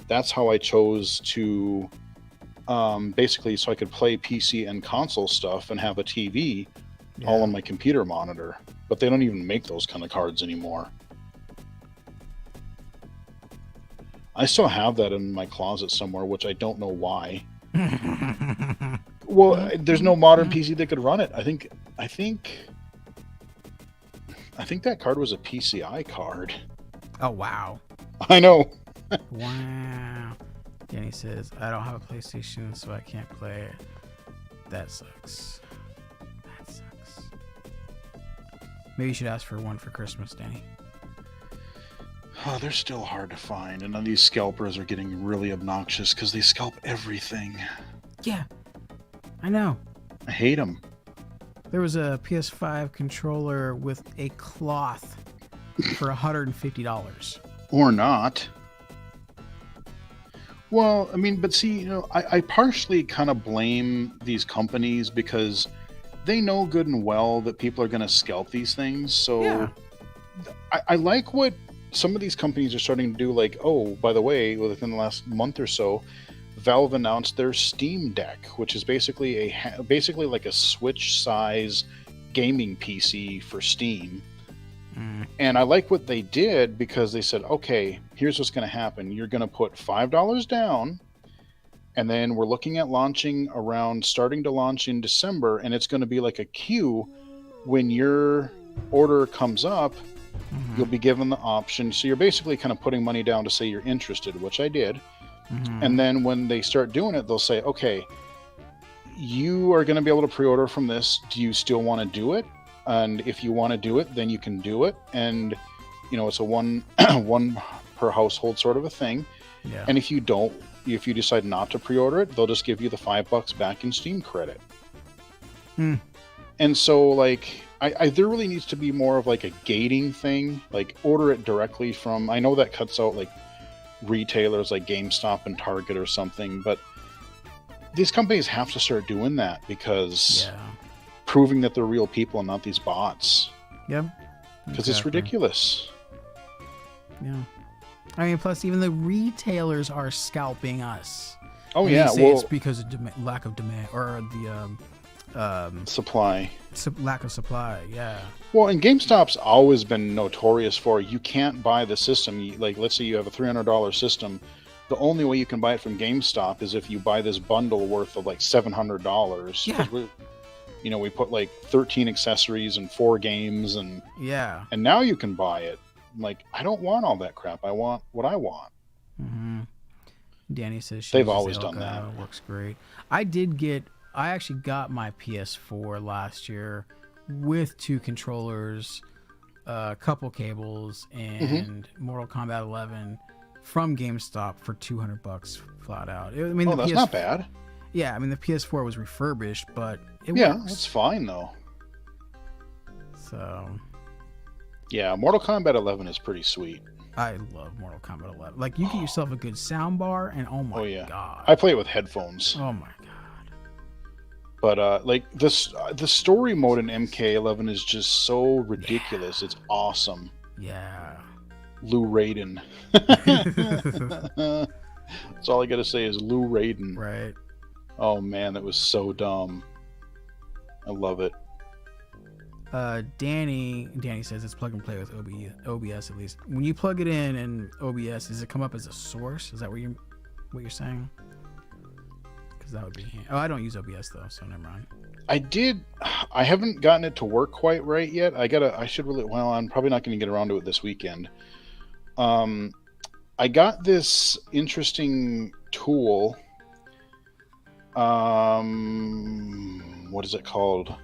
that's how I chose to basically so I could play PC and console stuff and have a TV all on my computer monitor. But they don't even make those kind of cards anymore. I still have that in my closet somewhere, which I don't know why. Well, there's no modern PC that could run it. I think that card was a PCI card. Oh wow. I know. Wow. Danny says, I don't have a PlayStation, so I can't play it. That sucks. That sucks. Maybe you should ask for one for Christmas, Danny. Oh, they're still hard to find, and these scalpers are getting really obnoxious because they scalp everything. Yeah, I know. I hate them. There was a PS5 controller with a cloth for $150. Or not. Well, I mean, but see, I partially kind of blame these companies because they know good and well that people are going to scalp these things. So Yeah. I like what some of these companies are starting to do. Like, oh, by the way, within the last month or so, Valve announced their Steam Deck, which is basically like a Switch size gaming PC for Steam. And I like what they did because they said, okay, here's what's going to happen. You're going to put $5 down, and then we're looking at starting to launch in December, and it's going to be like a queue. When your order comes up, you'll be given the option. So you're basically kind of putting money down to say you're interested, which I did. And then when they start doing it, they'll say, okay, you are going to be able to pre-order from this. Do you still want to do it? And if you want to do it, then you can do it. And, it's a one per household sort of a thing. Yeah. And if you decide not to pre-order it, they'll just give you the $5 back in Steam credit. And so, like, there really needs to be more of like a gating thing. Like, order it directly from, I know that cuts out like retailers like GameStop and Target or something, but these companies have to start doing that because proving that they're real people and not these bots. Yep. Because it's ridiculous. Yeah. I mean, plus even the retailers are scalping us. Oh And yeah, they say well, it's because of lack of demand or the supply. lack of supply. Yeah. Well, and GameStop's always been notorious for you can't buy the system. Like, let's say you have a $300 system. The only way you can buy it from GameStop is if you buy this bundle worth of like $700. Yeah. We put like 13 accessories and 4 games, and Yeah. now you can buy it. I'm like, I don't want all that crap. I want what I want. Mm-hmm. Danny says They've always done that. Works great. I actually got my PS4 last year with 2 controllers, a couple cables, and Mortal Kombat 11 from GameStop for $200 flat out. That's not bad. Yeah, I mean the PS4 was refurbished, but it Yeah, works. that's fine though. So Yeah, Mortal Kombat 11 is pretty sweet. I love Mortal Kombat 11. Like you get yourself a good sound bar, and oh my god, I play it with headphones. oh my god. But like this, the story mode in MK11 is just so ridiculous. Yeah. It's awesome. Yeah. Lou Raiden. That's all I gotta say is Lou Raiden. Right. Oh man, that was so dumb. I love it. Danny says it's plug and play with OBS at least. When you plug it in OBS, does it come up as a source? Is that what you're saying? Because that would be. Oh, I don't use OBS though, so never mind. I haven't gotten it to work quite right yet. I should really. Well, I'm probably not going to get around to it this weekend. I got this interesting tool. What is it called?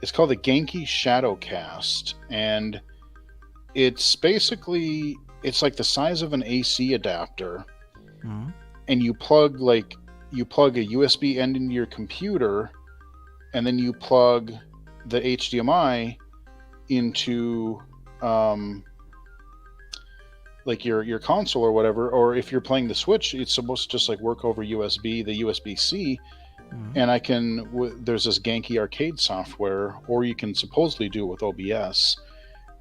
It's called the Genki Shadowcast, and it's like the size of an AC adapter, and you plug a USB end into your computer, and then you plug the HDMI into like your console or whatever, or if you're playing the Switch, it's supposed to just like work over USB, the USB-C. And there's this Genki arcade software, or you can supposedly do it with OBS,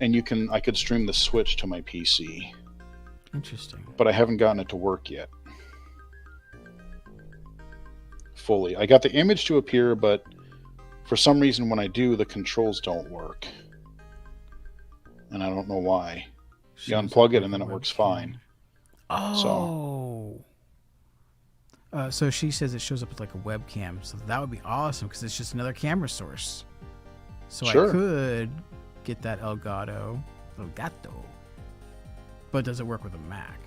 and I could stream the Switch to my PC. Interesting. But I haven't gotten it to work yet. Fully. I got the image to appear, but for some reason when I do, the controls don't work. And I don't know why. You unplug it and then it works fine. Oh. So she says it shows up with like a webcam, so that would be awesome because it's just another camera source. So sure. I could get that Elgato. But does it work with a Mac?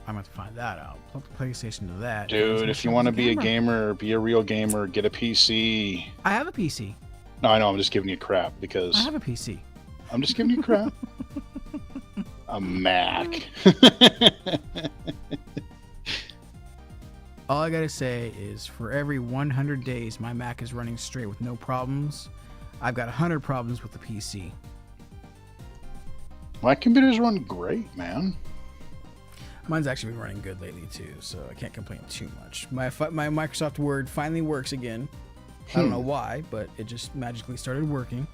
I'm going to find that out. Plug the PlayStation to that. Dude, if you want to be a gamer, be a real gamer, get a PC. I have a PC. No, I know, I'm just giving you crap because... I have a PC. I'm just giving you crap. A Mac. All I gotta say is for every 100 days my Mac is running straight with no problems, I've got 100 problems with the PC. My computers run great, man. Mine's actually been running good lately too, so I can't complain too much. My Microsoft Word finally works again. I don't know why, but it just magically started working.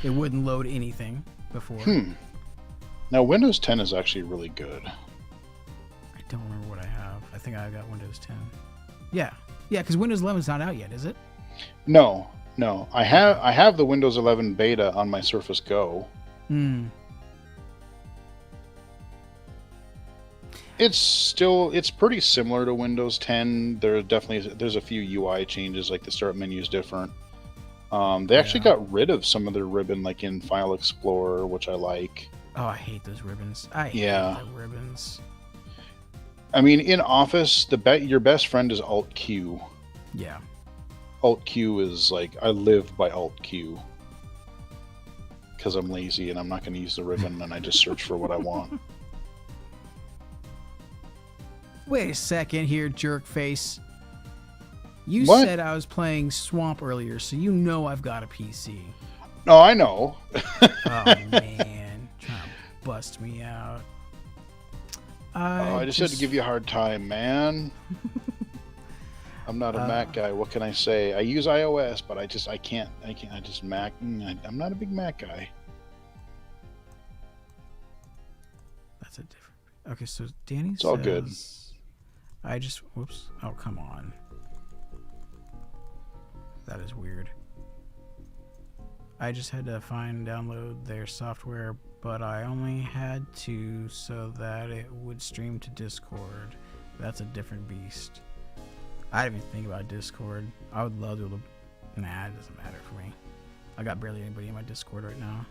It wouldn't load anything before. Now Windows 10 is actually really good. I don't remember what I have. I think I got Windows 10. Yeah, because Windows 11 is not out yet, is it? No. I have the Windows 11 beta on my Surface Go. It's pretty similar to Windows 10. There's a few UI changes, like the start menu is different. They actually got rid of some of their ribbon, like in File Explorer, which I like. Oh, I hate those ribbons. I hate the ribbons. I mean, in Office, your best friend is Alt Q. Yeah. Alt Q is like, I live by Alt Q. Because I'm lazy and I'm not going to use the ribbon and I just search for what I want. Wait a second here, jerk face. You said I was playing Swamp earlier, so you know I've got a PC. No, I know. Oh, man. Trying to bust me out. I just had to give you a hard time, man. I'm not a Mac guy. What can I say? I use iOS, but I can't. I just Mac. I'm not a big Mac guy. That's a different. Okay, so Danny It's all good. Whoops. Oh, come on. That is weird. I just had to find and download their software, but I only had to so that it would stream to Discord. That's a different beast. I didn't even think about Discord. I would love to. Nah, it doesn't matter for me. I got barely anybody in my Discord right now.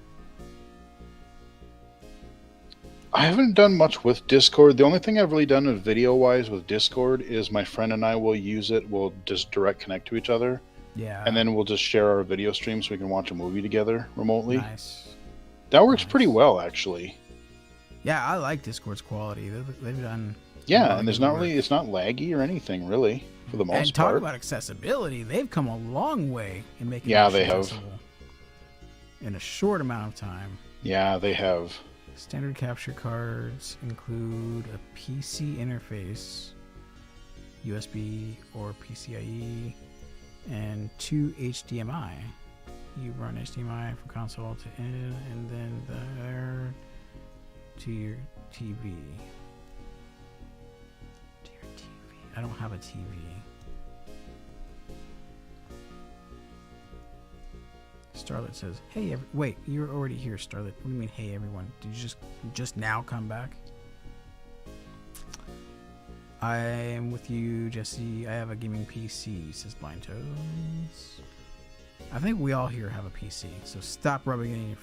I haven't done much with Discord. The only thing I've really done video-wise with Discord is my friend and I will use it. We'll just direct connect to each other. Yeah. And then we'll just share our video stream so we can watch a movie together remotely. Nice. That works pretty well, actually. Yeah, I like Discord's quality. They've done. Yeah, and there's not really, it's not laggy or anything, really, for the most and talk part. about accessibility. They've come a long way in making it they have. accessible in a short amount of time. Yeah, they have. Standard capture cards include a PC interface, USB or PCIe, and 2 HDMI. You run HDMI from console to in, and then there to your TV. To your TV. I don't have a TV. Starlet says, "Hey, wait, you're already here, Starlet. What do you mean, hey, everyone? Did you just now come back?" I am with you, Jesse. I have a gaming PC, says Blind Toes. I think we all here have a PC, so stop rubbing it in your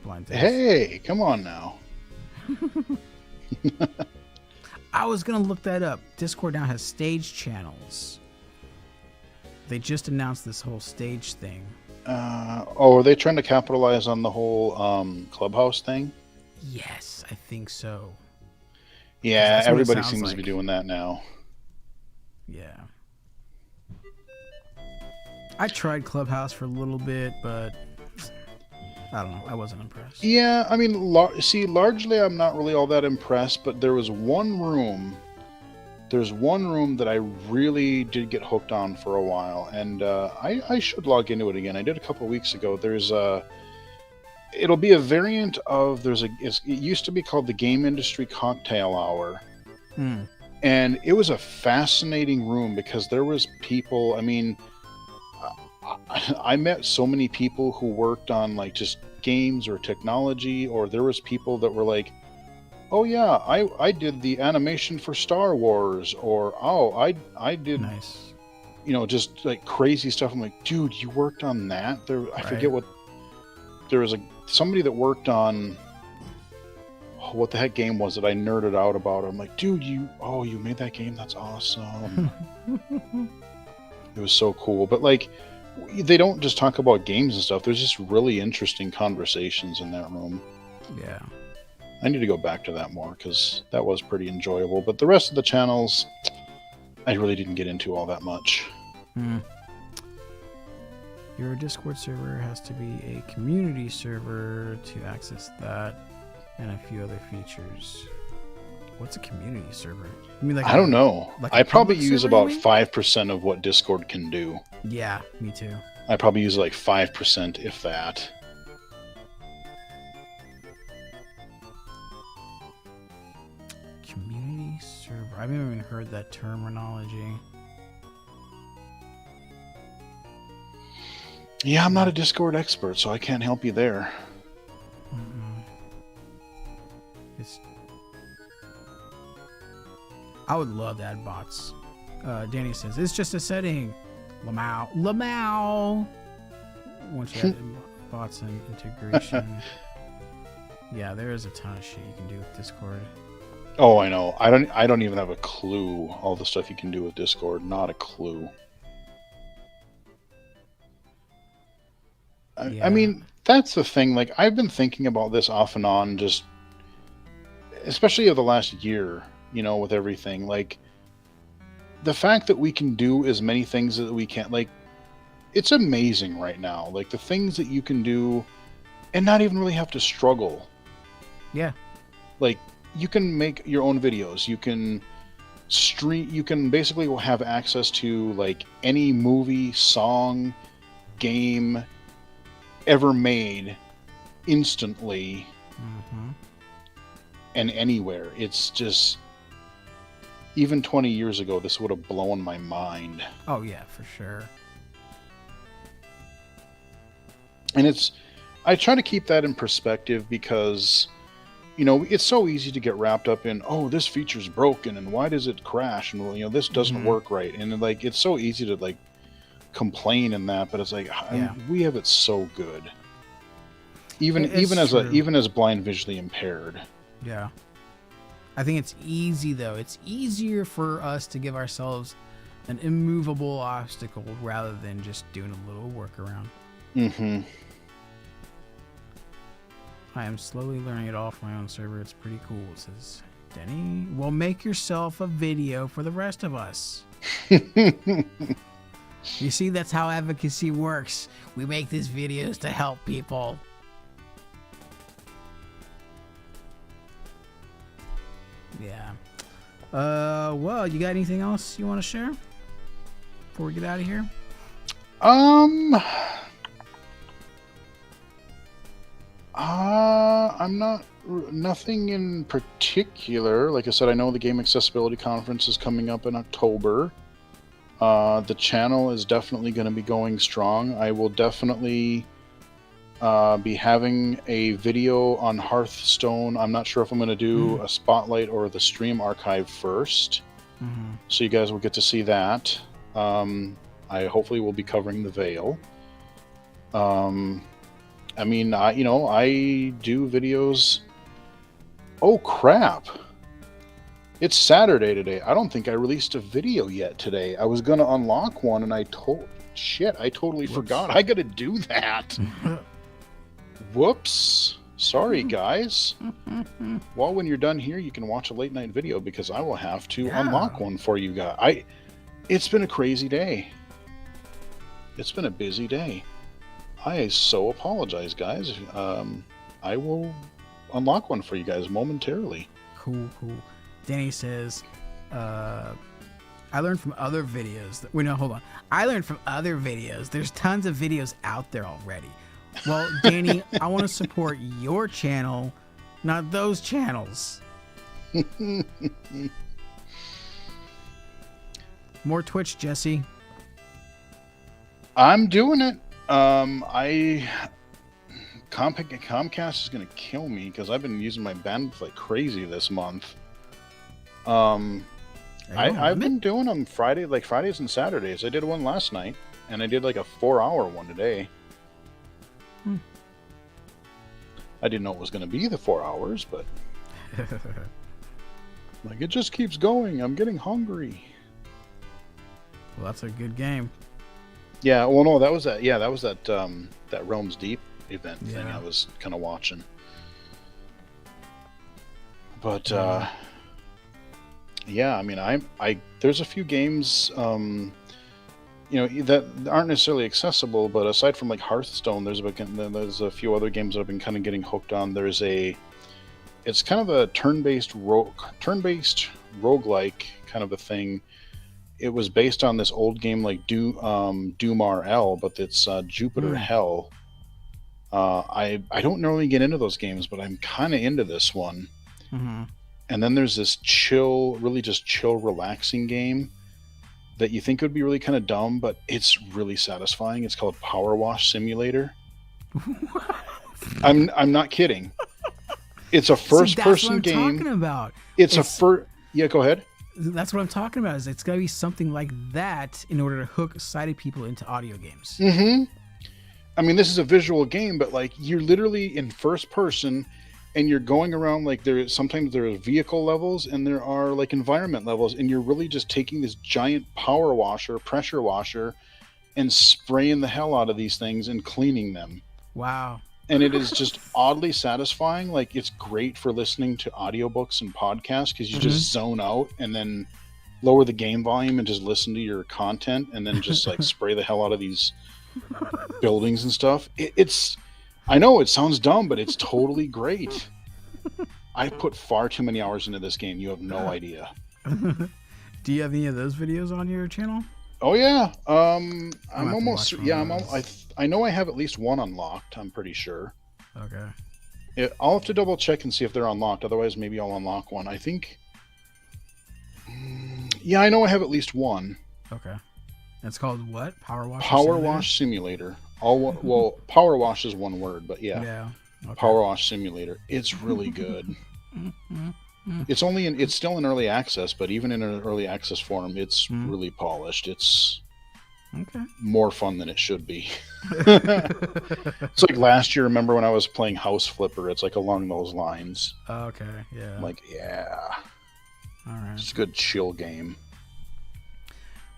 blind toes. Hey, come on now. I was going to look that up. Discord now has stage channels. They just announced this whole stage thing. Are they trying to capitalize on the whole Clubhouse thing? Yes, I think so. Yeah, everybody seems to be doing that now. Yeah. I tried Clubhouse for a little bit, but I don't know. I wasn't impressed. Yeah, I mean, largely I'm not really all that impressed, but there was one room. There's one room that I really did get hooked on for a while, and I should log into it again. I did a couple of weeks ago. It'll be a variant of, it used to be called the Game Industry Cocktail Hour. And it was a fascinating room because there was people, I mean, I met so many people who worked on like just games or technology, or there was people that were like, oh yeah, I did the animation for Star Wars, or oh, I did, nice. You know, just like crazy stuff. I'm like, dude, you worked on that? I forget what, there was somebody that worked on, what the heck game was it? I nerded out about it. I'm like, dude, you made that game? That's awesome. It was so cool. But like, they don't just talk about games and stuff. There's just really interesting conversations in that room. Yeah. I need to go back to that more because that was pretty enjoyable. But the rest of the channels, I really didn't get into all that much. Your Discord server has to be a community server to access that and a few other features. What's a community server? You mean like I don't know. Like I probably use server, about 5% of what Discord can do. Yeah, me too. I probably use like 5%, if that. Community server. I've never even heard that terminology. Yeah, I'm not a Discord expert, so I can't help you there. I would love to add bots. Danny says, it's just a setting. Lamau. Once you add bots and integration. Yeah, there is a ton of shit you can do with Discord. Oh, I know. I don't even have a clue all the stuff you can do with Discord. Not a clue. Yeah. I mean, that's the thing. Like, I've been thinking about this off and on, just especially over the last year, you know, with everything. Like, the fact that we can do as many things that we can, like, it's amazing right now. Like, the things that you can do and not even really have to struggle. Yeah. Like, you can make your own videos. You can stream. You can basically have access to, like, any movie, song, game ever made instantly. and anywhere. It's just, even 20 years ago, this would have blown my mind. Oh yeah, for sure. And I try to keep that in perspective because, it's so easy to get wrapped up in, oh, this feature's broken and why does it crash? And, this doesn't work right. And like, it's so easy to like complain in that, but it's like, we have it so good. Even as blind visually impaired. Yeah. I think it's easy though. It's easier for us to give ourselves an immovable obstacle rather than just doing a little workaround. Mm-hmm. I am slowly learning it off my own server. It's pretty cool. It says, Denny, well, make yourself a video for the rest of us. You see, that's how advocacy works. We make these videos to help people. Yeah. Well, you got anything else you want to share before we get out of here? Nothing in particular. Like I said, I know the Game Accessibility Conference is coming up in October. The channel is definitely going to be going strong. I will definitely be having a video on Hearthstone. I'm not sure if I'm going to do a spotlight or the stream archive first. So you guys will get to see that. I hopefully will be covering the Veil. I do videos. Oh crap! It's Saturday today. I don't think I released a video yet today. I was gonna unlock one, and I totally forgot. I gotta do that. Whoops. Sorry, guys. Well, when you're done here, you can watch a late night video because I will have to unlock one for you guys. It's been a crazy day. It's been a busy day. I so apologize, guys. I will unlock one for you guys momentarily. Cool. Danny says, I learned from other videos. Hold on. I learned from other videos. There's tons of videos out there already. Well, Danny, I want to support your channel, not those channels. More Twitch, Jesse. I'm doing it. Comcast is going to kill me because I've been using my bandwidth like crazy this month. I've been doing them Fridays and Saturdays. I did one last night, and I did like a 4-hour one today. I didn't know it was going to be the 4 hours, but like it just keeps going. I'm getting hungry. Well, that's a good game. Yeah. Well, no, that was that. Yeah, that was that. That Realms Deep event thing I was kind of watching. But yeah, I mean, there's a few games, that aren't necessarily accessible, but aside from like Hearthstone, there's a few other games that I've been kind of getting hooked on. It's kind of a turn-based roguelike kind of a thing. It was based on this old game like Doom RL, but it's Jupiter Hell. I don't normally get into those games, but I'm kind of into this one. And then there's this really just chill, relaxing game that you think would be really kind of dumb, but it's really satisfying. It's called Power Wash Simulator. I'm not kidding. It's a first-person game. That's what I'm talking about. Yeah, go ahead. That's what I'm talking about. It's got to be something like that in order to hook sighted people into audio games. Mm-hmm. I mean, this is a visual game, but like you're literally in first person, and you're going around like sometimes there are vehicle levels and there are like environment levels, and you're really just taking this giant pressure washer, and spraying the hell out of these things and cleaning them. Wow. And it is just oddly satisfying. Like it's great for listening to audiobooks and podcasts because you just zone out and then lower the game volume and just listen to your content and then just like spray the hell out of these buildings and stuff. I know it sounds dumb, but it's totally great. I put far too many hours into this game. You have no idea. Do you have any of those videos on your channel? Oh yeah. I'm almost. Yeah, I know I have at least one unlocked. I'm pretty sure. Okay. I'll have to double check and see if they're unlocked. Otherwise, maybe I'll unlock one. I think. Yeah, I know I have at least one. Okay. It's called what? Power Wash? Power Wash Simulator. Well, Power Wash is one word, but yeah. Yeah. Okay. Power Wash Simulator. It's really good. It's still in early access, but even in an early access form, it's really polished. It's okay. more fun than it should be. It's like last year, remember when I was playing House Flipper? It's like along those lines. Okay, yeah. Like, yeah. All right. It's a good chill game.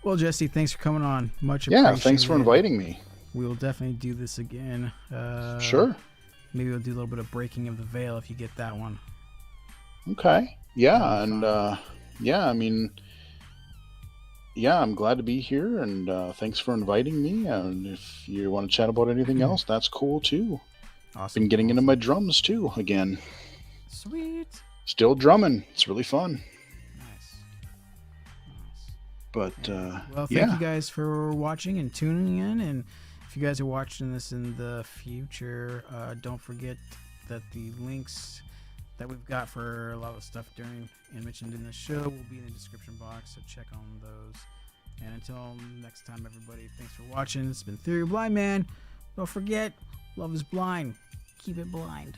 Well, Jesse, thanks for coming on. Much appreciated. Yeah, thanks for inviting me. We will definitely do this again. Sure. Maybe we'll do a little bit of breaking of the veil if you get that one. Okay. Yeah, and yeah, I mean, yeah, I'm glad to be here, and thanks for inviting me. And if you want to chat about anything else, that's cool too. Awesome. Been getting into my drums too again. Sweet. Still drumming. It's really fun. Nice. But Well, thank yeah. you guys for watching and tuning in. And if you guys are watching this in the future, don't forget that the links that we've got for a lot of stuff during and mentioned in the show will be in the description box, so check on those. And until next time, everybody, thanks for watching. It's been Theory of Blind Man. Don't forget, love is blind. Keep it blind.